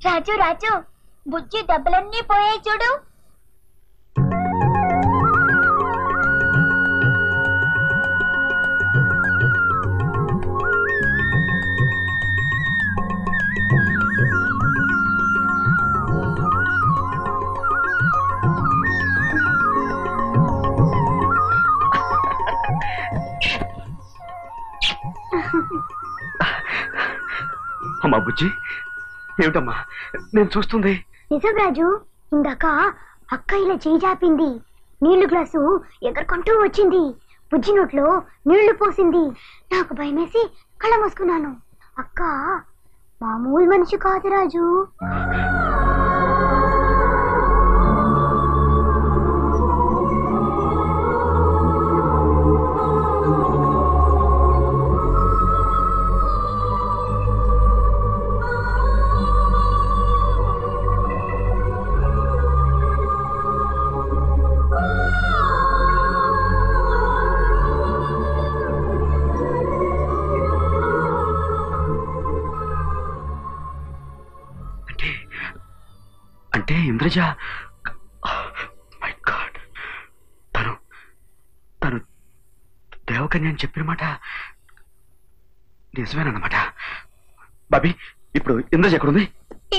రాజు రాజు, బుజ్జి దెబ్బలన్నీ పోయాయి చూడు. అమ్మా బుజ్జి, ఏమిటమ్మా నేను చూస్తుంది? నిజం రాజు, ఇందాక అక్క ఇలా చేయి జాపింది. నీళ్లు గ్లాసు ఎగరుకుంటూ వచ్చింది. బుజ్జి నోట్లో నీళ్లు పోసింది. నాకు భయమేసి కళ్ళ మూసుకున్నాను. అక్క మామూలు మనిషి కాదు రాజు. అంటే ఇంద్రజ, మై గాడ్, తను తను దేవకన్య అని చెప్పిన మాట నిజమేనన్నమాట. బాబీ, ఇప్పుడు ఇంద్రజ ఎక్కడుంది?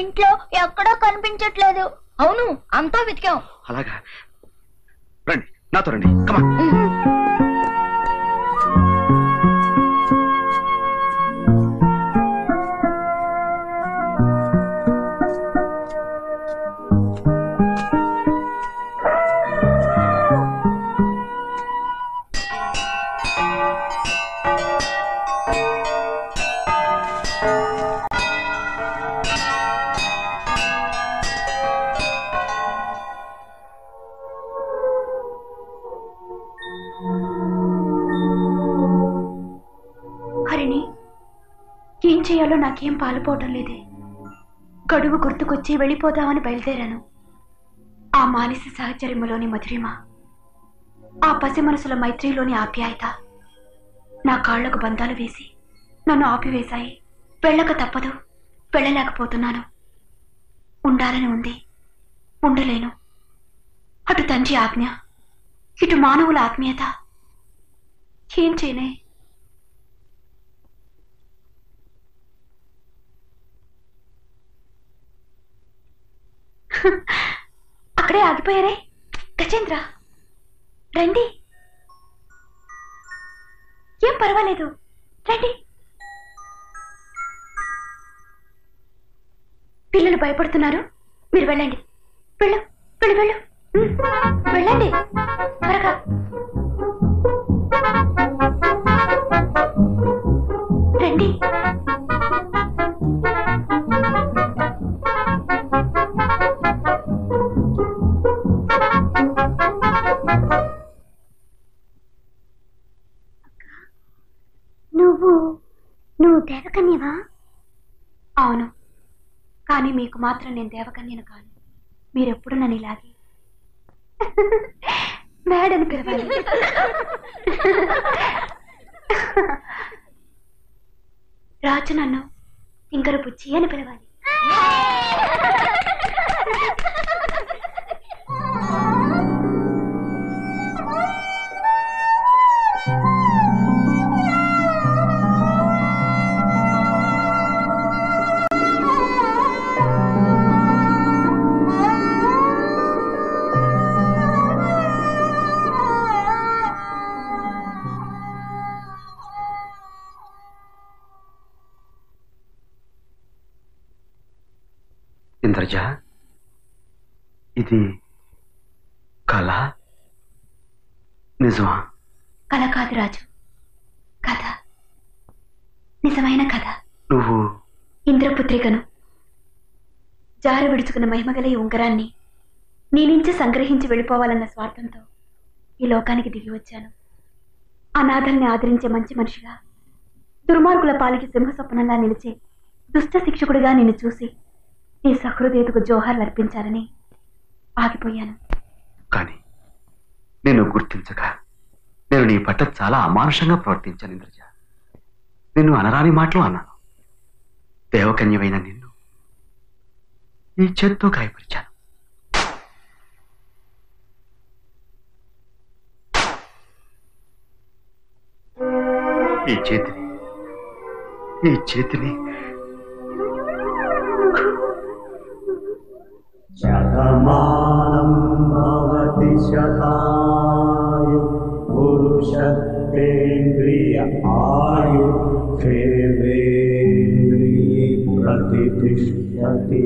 ఇంట్లో ఎక్కడో కనిపించట్లేదు. అవును, అంతా వెతికాం. అలాగా, రండి నాతో రండి. కమా. హరిణి, ఏం చేయాలో నాకేం పాలుపోవటం లేదే. గడువు గుర్తుకొచ్చి వెళ్ళిపోదామని బయలుదేరాను. ఆ మానసి సహచర్యములోని మధురిమ, ఆ పసి మనసుల మైత్రిలోని ఆప్యాయత నా కాళ్లకు బంధాలు వేసి నన్ను ఆపివేశాయి. వెళ్ళక తప్పదు, వెళ్ళలేకపోతున్నాను. ఉండాలని ఉంది, ఉండలేను. అటు తండ్రి ఆజ్ఞ, ఇటు మానవుల ఆత్మీయత. ఏం చేయనే? అక్కడే ఆగిపోయారే. గజేంద్ర, రండి. ఏం పర్వాలేదు, రండి. పిల్లలు భయపడుతున్నారు, మీరు వెళ్ళండి. వెళ్ళు వెళ్ళు వెళ్ళు, వెళ్ళండి త్వరగా. రండి. నువ్వు దేవకన్యవా? అవును, కానీ మీకు మాత్రం నేను దేవకన్యను కాను. మీరెప్పుడు నన్ను ఇలాగే మేడని పిలవాలి. రాజు నన్ను ఇంకరు బుచ్చి అని పిలవాలి. ఇంద్రజ, ఇది కళ నిజమా? కళ కాదు రాజు, కథ, నిజమైన కథ. నువ్వు ఇంద్రపుత్రికను. జారి విడుచుకున్న మహిమగల ఈ ఉంగరాన్ని నీ నుంచి సంగ్రహించి వెళ్ళిపోవాలన్న స్వార్థంతో ఈ లోకానికి దిగి వచ్చాను. అనాథల్ని ఆదరించే మంచి మనిషిగా, దుర్మార్గుల పాలికి సింహస్వప్నంలా నిలిచే దుష్ట శిక్షకుడిగా నిన్ను చూసి నీ సహృదయతకు జోహార్లు అర్పించాలని ఆగిపోయాను. కానీ నేను గుర్తించగా నేను నీ పట్ల చాలా అమానుషంగా ప్రవర్తించాను ఇంద్రజ. నిన్ను అనరాని మాటలు అన్నాను. దేవకన్యమైన నిన్ను ఈ చేత్తో గాయపరిచాను. ఈ చేతిని శతమానం భవతి శతాయు పురుషేంద్రియ ఆయు దేవేంద్రియే ప్రతిష్ఠతి.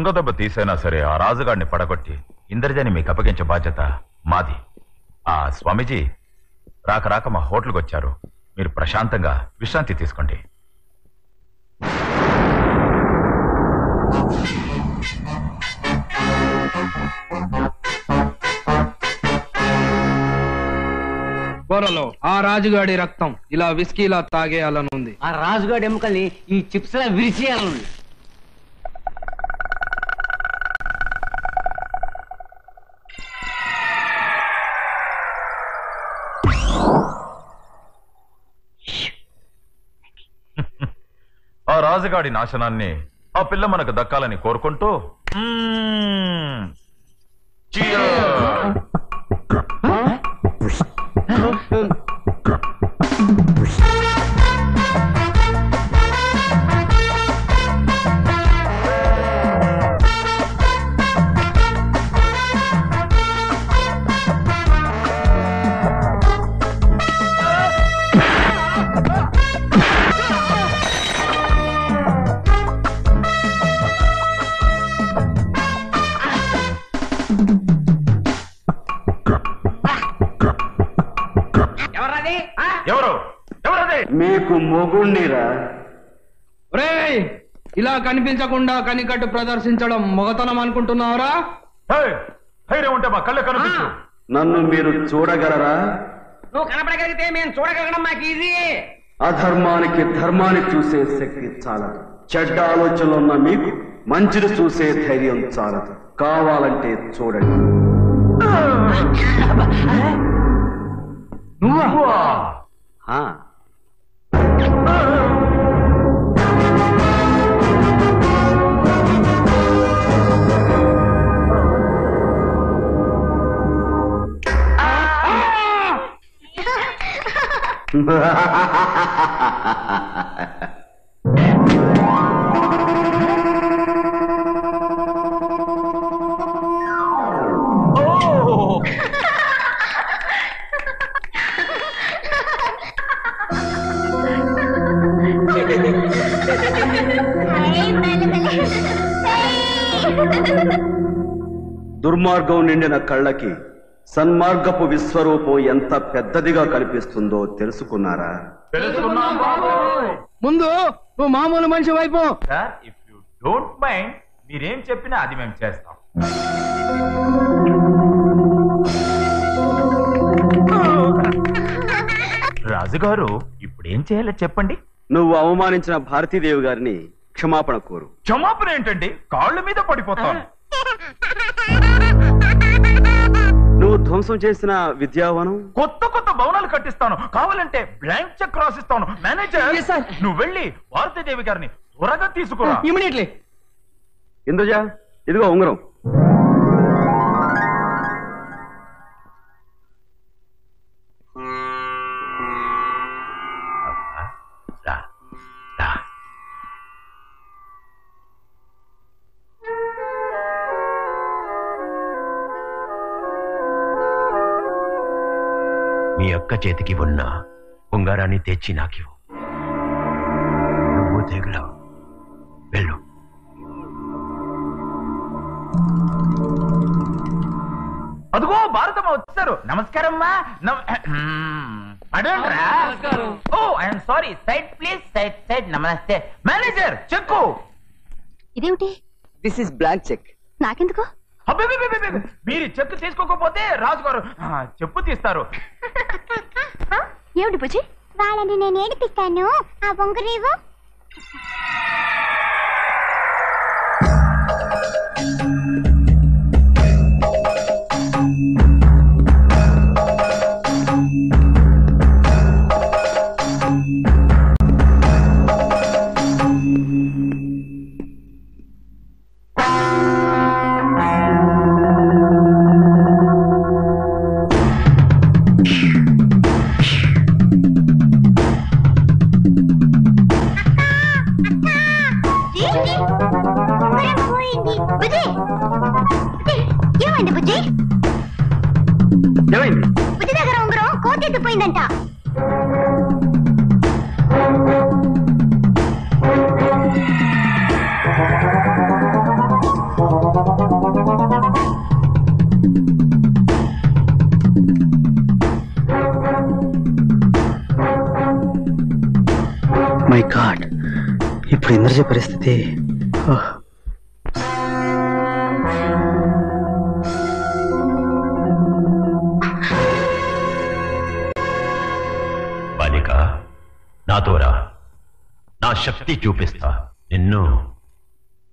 దొంగ దెబ్బ తీసైనా సరే ఆ రాజుగాడిని పడగొట్టి ఇంద్రజని మీకు అప్పగించే బాధ్యత మాది. ఆ స్వామీజీ రాక రాక మా హోటల్కి వచ్చారు. మీరు ప్రశాంతంగా విశ్రాంతి తీసుకోండి. త్వరలో ఆ రాజుగాడి రక్తం ఇలా విస్కీలా తాగేయాలనుంది. ఆ రాజుగాడి ఎముకల్ని ఈ చిప్స్ లా విరిచేయాలనుంది. ఆ రాజుగాడి నాశనాన్ని ఆ పిల్ల మనకు దక్కాలని కోరుకుంటూ మీకు మొగుండిరా. ఒరేయ్, ఇలా కనిపించకుండా కనికట్టు ప్రదర్శించడం మొగతనం అనుకుంటున్నావురా? ధైర్యం ఉంటే మా కళ్ళ కనిపించు. నన్ను మీరు చూడగలరా? నువ్వు కనపడగలిగితే మేము చూడగలగడం మాకు ఈజీ. అధర్మానికి ధర్మాన్ని చూసే శక్తి చాలదు. చెడ్డ ఆలోచనలు ఉన్న మీకు మంచిని చూసే ధైర్యం చాలదు. కావాలంటే చూడండి. నువ్వా? దుర్మార్గం నిండిన కళ్ళకి సన్మార్గపు విశ్వరూపం ఎంత పెద్దదిగా కనిపిస్తుందో తెలుసుకున్నారా? ముందు నువ్వు మామూలు మనిషి వైపు. ఇఫ్ యూ డోంట్ మైండ్, మీరేం చెప్పినా అది మేము చేస్తాం. రాజుగారు ఇప్పుడేం చేయాలో చెప్పండి. నువ్వు అవమానించిన భారతీదేవి గారిని క్షమాపణ కోరు. క్షమాపణ ఏంటండి? కాళ్ళ మీద పడిపోతాను. నువ్వు ధ్వంసం చేసిన విద్యావనం, కొత్త కొత్త భవనాలు కట్టిస్తాను. కావాలంటే బ్లాంక్ చెక్ రాసిస్తాను. మేనేజర్, నువ్వు వెళ్ళి భారతీదేవి గారిని త్వరగా తీసుకురా. ఇమిడియట్లీ. ఇంద్రజ, ఇదిగో ఉంగరం. మీ అక్క చేతికి ఉన్న ఉంగారాన్ని తెచ్చి నాకివ్వు. నువ్వు తెగులవు. వెళ్ళు. అదిగో భారతమ్మ వచ్చారు. నమస్కారమ్మా. Oh I'm sorry. Side please. Side side. నమస్తే. Manager, cheque. ఇదేమిటి? This is blank cheque. నాకెందుకు? మీరు చెక్కు తీసుకోకపోతే రాజుగారు చెప్పు తీస్తారు. ఏమిటి బుజ్జి? వాళ్ళని నేను ఏడిపిస్తాను. ఆ బొంగరీవు. ఏమైంది బుజ్జి? ఏమైంది? బుజ్జి దగ్గర ఉంగరం కోతి ఎత్తిపోయిందంట. ఇప్పుడు ఇంద్రజ పరిస్థితి బాలిక నాతో రా, నా శక్తి చూపిస్తా, నిన్ను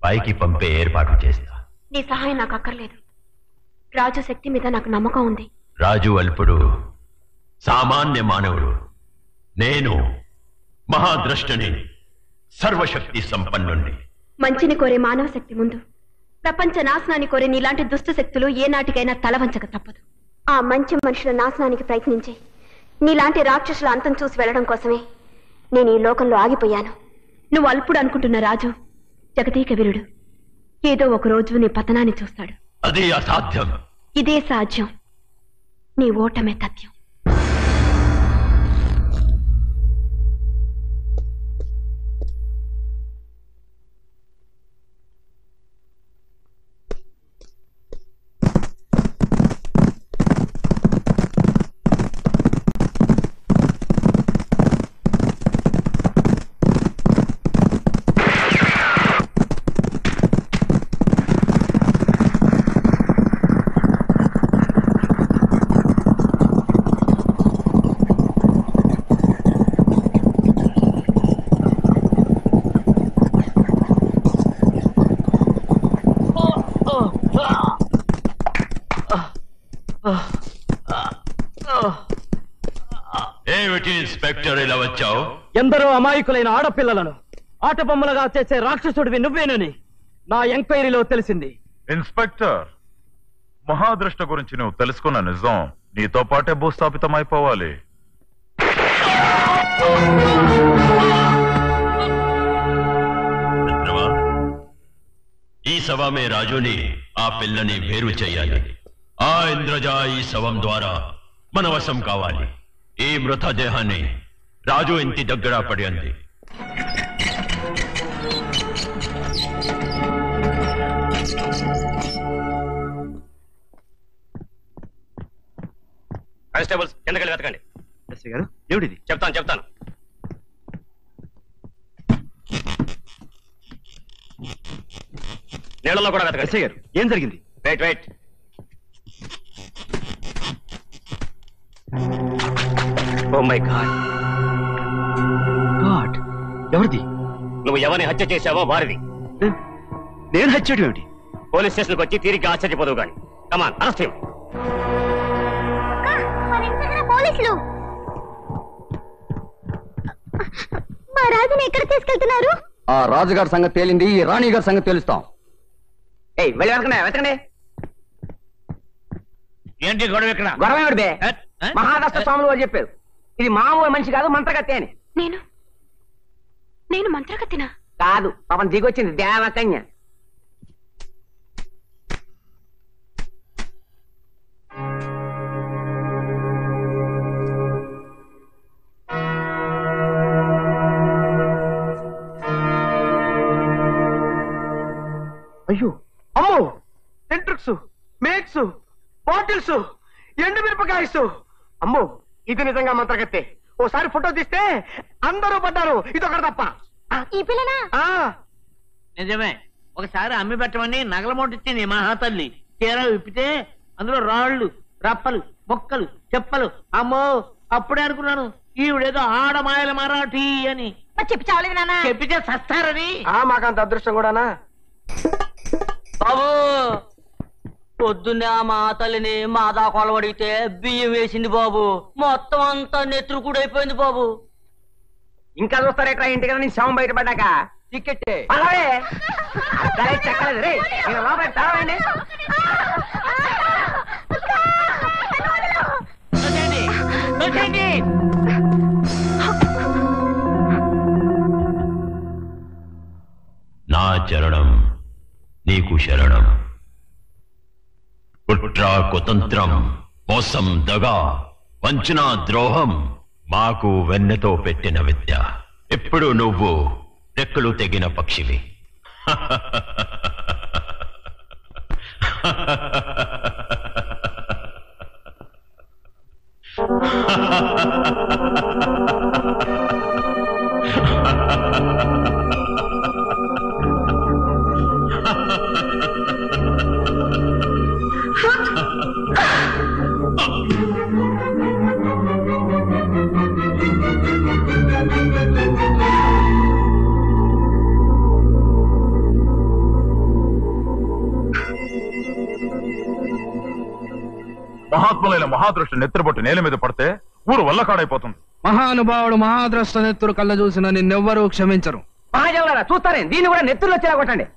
పైకి పంపే ఏర్పాటు చేస్తా. నీ సహాయం నాకు అక్కర్లేదు. రాజు శక్తి మీద నాకు నమ్మకం ఉంది. రాజు అల్పుడు, సామాన్య మానవుడు. నేను మహాద్రష్టని, సర్వశక్తి సంపన్నుణ్ణి. మంచిని కోరే మానవ శక్తి ముందు ప్రపంచ నాశనాన్ని కోరే నీలాంటి దుష్ట శక్తులు ఏ నాటికైనా తలవంచక తప్పదు. ఆ మంచి మనుషుల నాశనానికి ప్రయత్నించి నీలాంటి రాక్షసుల అంతం చూసి వెళ్లడం కోసమే నేను ఈ లోకంలో ఆగిపోయాను. నువ్వు అల్పుడు అనుకుంటున్న రాజు జగదీక వీరుడు. ఏదో ఒక రోజు నీ పతనాన్ని చూస్తాడు. అది అసాధ్యం. ఇదే సాధ్యం. నీ ఓటమే తథ్యం. ఏమిటి ఇన్స్పెక్టర్ ఇలా వచ్చావు? ఎందరో అమాయకులైన ఆడపిల్లలను ఆట బొమ్మలుగా చేసే రాక్షసుడివి నువ్వేనని నా ఎంక్వైరీలో తెలిసింది. ఇన్స్పెక్టర్, మహాదృష్ట గురించి నువ్వు తెలుసుకున్న నిజం నీతో పాటే భూస్థాపితం అయిపోవాలి. ఈ శవమే రాజుని, ఆ పిల్లని వేరు చేయాలి. ఆ ఇంద్రజ ఈ శవం ద్వారా మన వశం కావాలి. ఈ మృతదేహాన్ని రాజు ఇంటి దగ్గర పడి అంది. కానిస్టేబుల్స్ ఎందుకని వెతకండి. ఎస్ఐ గారు ఏమిటిది? చెప్తాను. నీళ్ళలో కూడా వెతకండి. ఎస్ఐ గారు ఏం జరిగింది? వెయిట్. Oh my god. ఎవరిది? నువ్వు ఎవరిని హత్య చేశావో వారిది. నేను హత్య చేయడం ఏమిటి? పోలీస్ స్టేషన్కి వచ్చి తిరిగి ఆశ్చర్యపోదువు గాని. కమాన్, అరెస్ట్ హిమ్. పోలీసులు మా రాజుని ఎక్కడ తీసుకెళ్తున్నారు? ఆ రాజుగారి సంగతి తేలింది, ఈ రాణి గారి సంగతి తెలుస్తాం. వెతకండి. ఏంటి గొడవ ఇక్కడ? గొడవ ఏమిటి బే? మహాదస్త స్వాములు వారు చెప్పారు ఇది మామూలు మనిషి కాదు, మంత్రగత్తె అని. నేను మంత్రగతినా? కాదు, పాపం దిగొచ్చింది దేవకన్య. అయ్యో, అమ్మో, సెంట్రిక్స్, మేక్స్, బాటిల్స్, ఎండు మిరపకాయస్. అమ్మో, ఇది నిజంగా మంత్రగత్తె. ఓసారి ఫోటో తీస్తే అందరూ పడ్డారు, ఇదొకటి తప్ప. ఈ పిల్లనా? నిజమే. ఒకసారి అమ్మి పెట్టమని నగల మోటిచ్చింది మహాతల్లి. చీర విప్పితే అందులో రాళ్లు, రప్పలు, మొక్కలు, చెప్పలు. అమ్మో, అప్పుడే అనుకున్నాను ఈవిడేదో ఆడమాయల మరాఠీ అని. చెప్పి చావలేదు నాన్న. చెప్పితే సస్తారని. మాకంత అదృష్టం కూడానా? బాబు, పొద్దున్నే మా తల్లిని మాదా కొలవడిగితే బియ్యం వేసింది బాబు. మొత్తం అంతా నెత్తురు కూడా అయిపోయింది బాబు. ఇంకా చూస్తారు ఎట్లా ఇంటికి నీ శవం బయటపడ్డాక టికెట్ చెక్కలేదు రే. లోపల తెరవండి. నా చరణం నీకు శరణం. కుట్ర, కుతంత్రం, మోసం, దగా, వంచన, ద్రోహం మాకు వెన్నెతో పెట్టిన విద్య. ఇప్పుడు నువ్వు రెక్కలు తెగిన పక్షివి. మహాత్ములైన మహాదృష్టి నెత్తిరబొట్టి నేల మీద పడితే ఊరు వల్లకాడైపోతుంది. మహానుభావుడు మహాద్రష్ట నెత్తురు కళ్ళ చూసిన నిన్నెవ్వరూ క్షమించరు. మహాజనులారా చూస్తారే, దీన్ని కూడా నెత్తుల్లో వచ్చేలా కొట్టండి.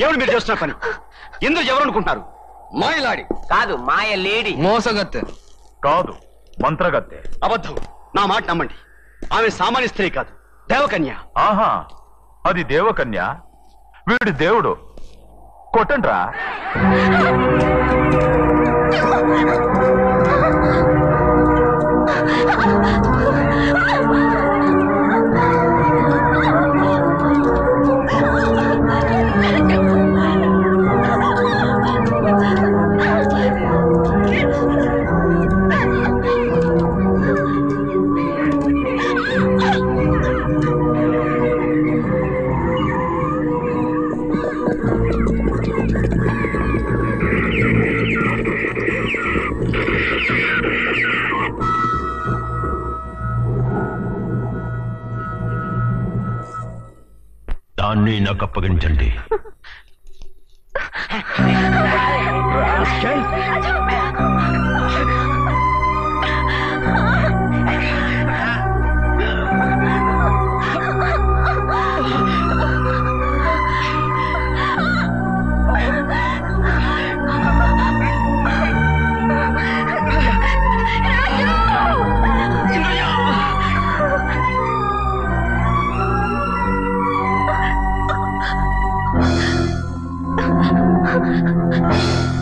ఏమిటి మీరు చేస్తున్న పని? ఇందులో ఎవరు అనుకుంటున్నారు? మాయలాడి కాదు, మాయ లేడి. మోసగత్తె కాదు, మంత్రగత్తె. అబద్ధం. నా మాట నమ్మండి. ఆమె సామాన్య స్త్రీ కాదు, దేవకన్య. ఆహా, అది దేవకన్య. వీడి దేవుడు. కొట్టండ్రా. దాన్ని నాకు అప్పగించండి.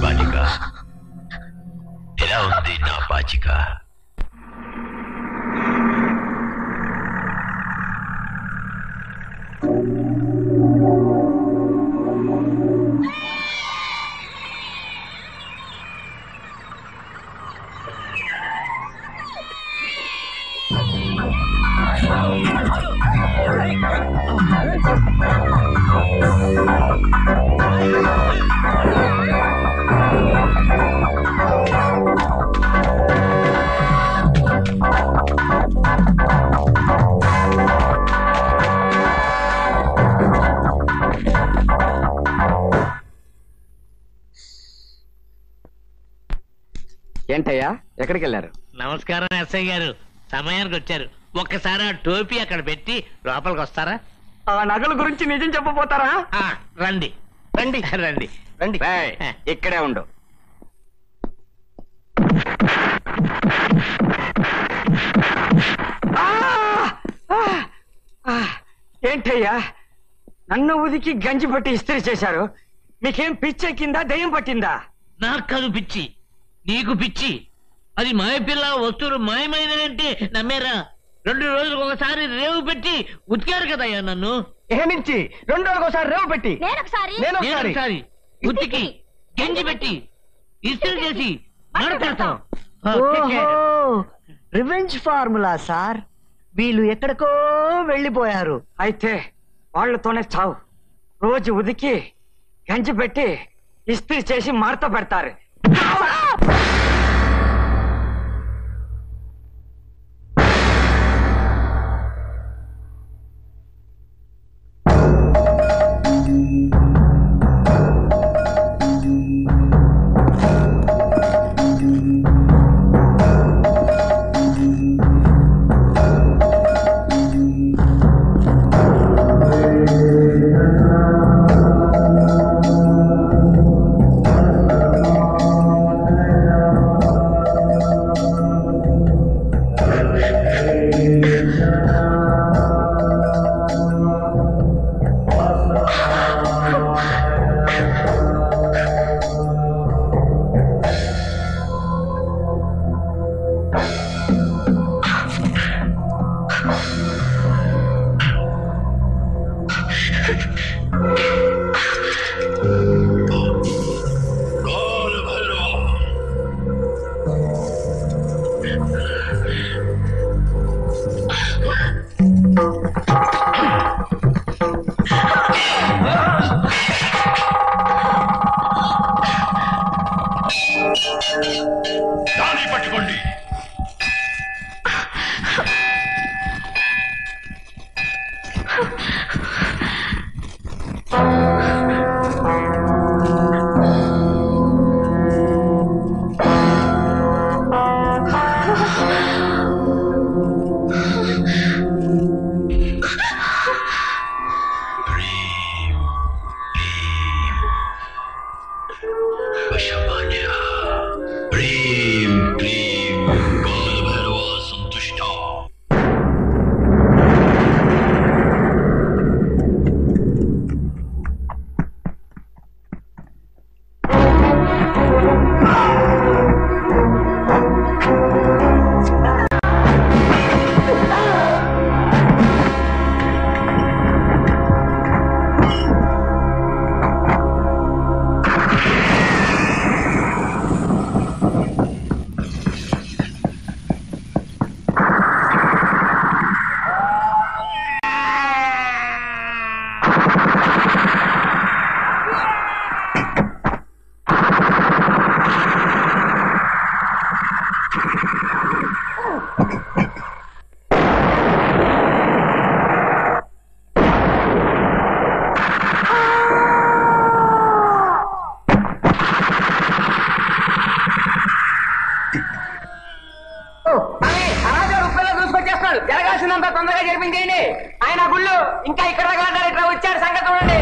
బాలిక, ఎలా ఉంది నా బాచిక? ఏంటయ్యా, ఎక్కడికి వెళ్ళారు? నమస్కారం ఎస్ఐ గారు, సమయానికి వచ్చారు. ఒక్కసారి ఆ టోపీ అక్కడ పెట్టి లోపలికి వస్తారా? ఆ నగల గురించి నిజం చెప్పబోతారా? రండి రండి రండి రండి. ఇక్కడే ఉండు. ఏంటయ్యా, నన్ను ఉదికి గంజి పట్టి ఇస్త్రీ చేశారు. మీకేం పిచ్చెక్కిందా, దయ్యం పట్టిందా? నాకు కాదు పిచ్చి, నీకు పిచ్చి. అది మాయ పిల్ల వస్తువులు మాయమైనంటే నమ్మేరా? 2 రోజులకు ఒకసారి రేవు పెట్టి ఉతికారు కదయ్యా నన్ను. నుంచి 2 రోజులకు ఒకసారి రేవు పెట్టి నేను ఒకసారి ఉతికి గంజి పెట్టి ఇస్త్రీ చేసి మాట్లాడతాం. Revenge formula sir. వీళ్ళు ఎక్కడికో వెళ్ళిపోయారు. అయితే వాళ్లతోనే చావు. రోజు ఉదికి గంజి పెట్టి ఇస్త్రీ చేసి మార్త పెడతారు. జరగాల్సినంత తొందరగా జరిపించేయండి. ఆయన గుళ్ళు ఇంకా ఇక్కడ ఇట్లా వచ్చాడు సంగతి చూడండి.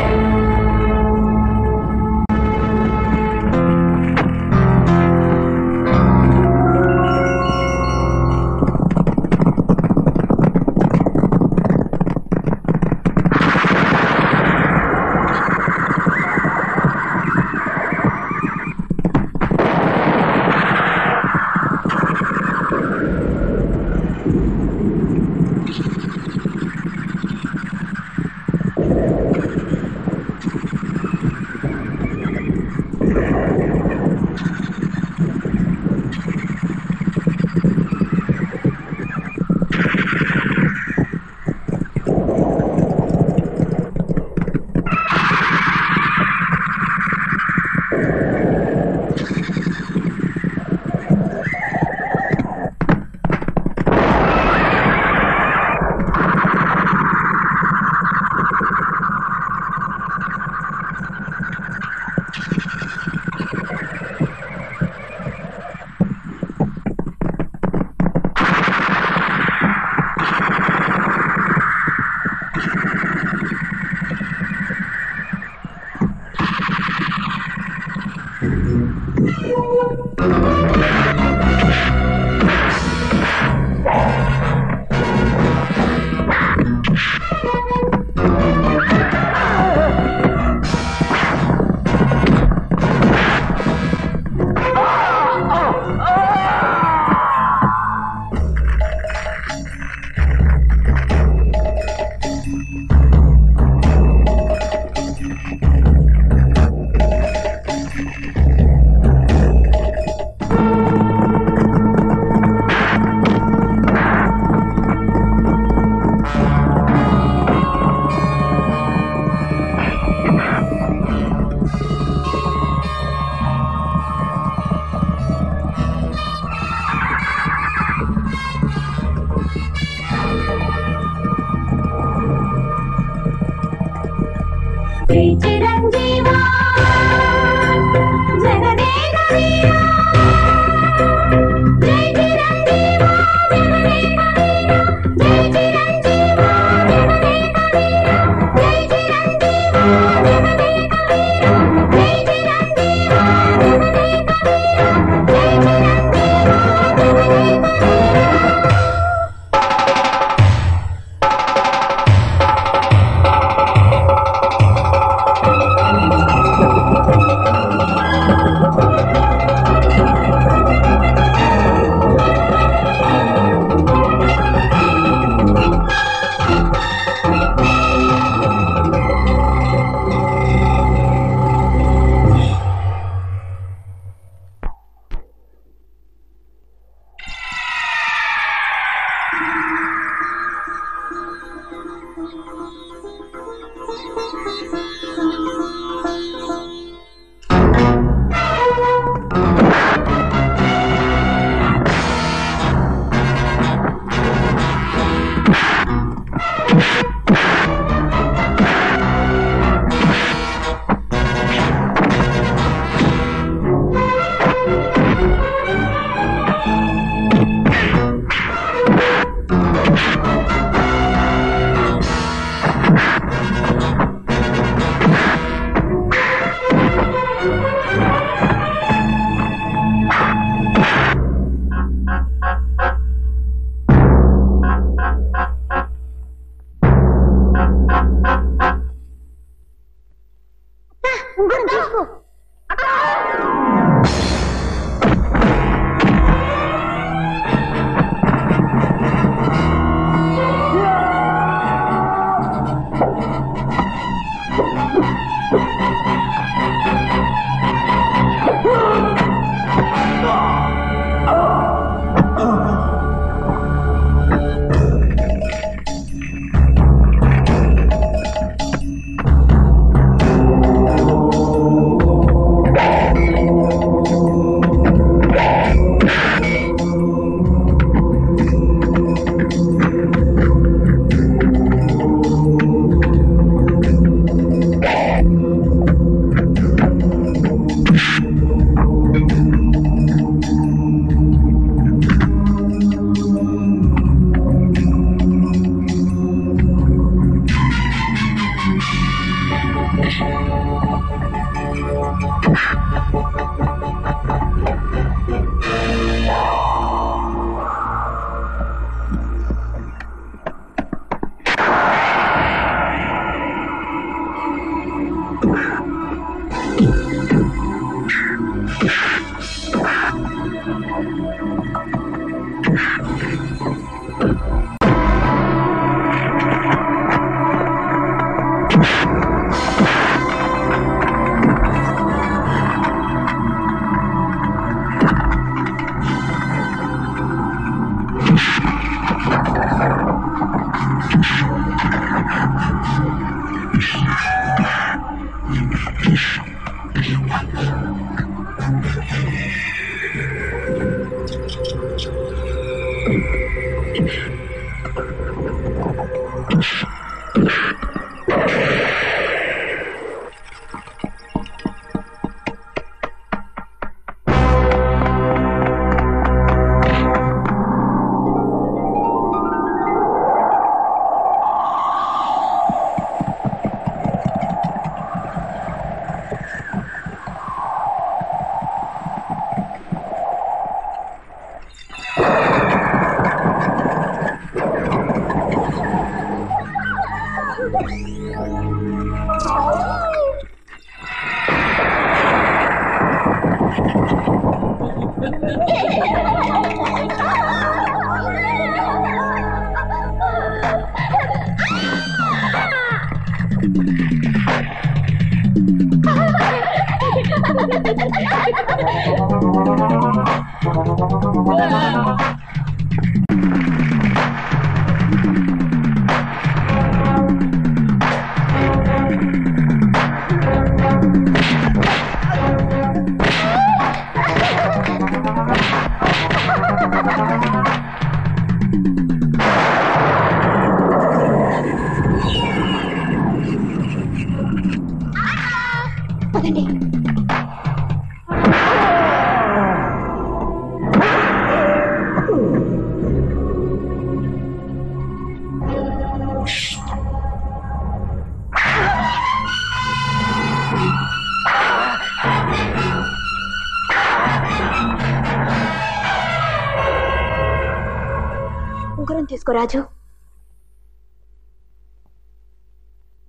ఉంగరం తీసుకో రాజు.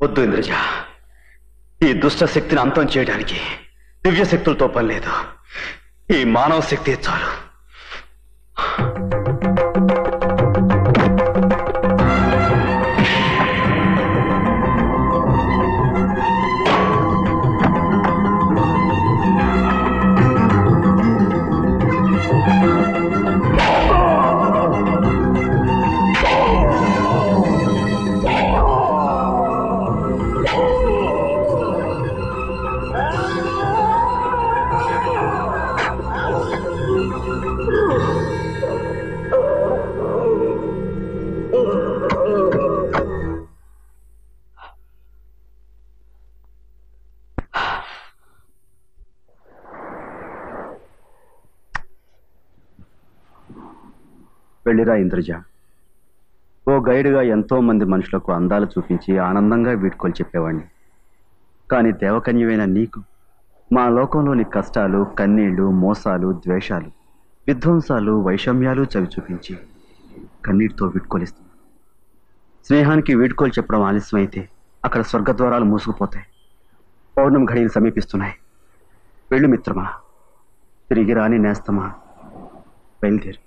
వద్దు ఇంద్రజ, ఈ దుష్ట శక్తిని అంతం చేయడానికి దివ్య శక్తులతో పని లేదు. ఈ మానవ శక్తి చాలు. వెళ్ళిరా ఇంద్రజ. ఓ గైడ్గా ఎంతో మంది మనుషులకు అందాలు చూపించి ఆనందంగా వీడ్కోలు చెప్పేవాడిని. కానీ దేవకన్యమైన నీకు మా లోకంలోని కష్టాలు, కన్నీళ్లు, మోసాలు, ద్వేషాలు, విధ్వంసాలు, వైషమ్యాలు చవి చూపించి కన్నీటితో వీడ్కోలిస్తుంది. స్నేహానికి వీడ్కోలు చెప్పడం ఆలస్యమైతే అక్కడ స్వర్గద్వారాలు మూసుకుపోతాయి. పౌర్ణమి ఘడియలు సమీపిస్తున్నాయి. వెళ్ళు మిత్రమా, తిరిగి రాని నేస్తమా, బయలుదేరు.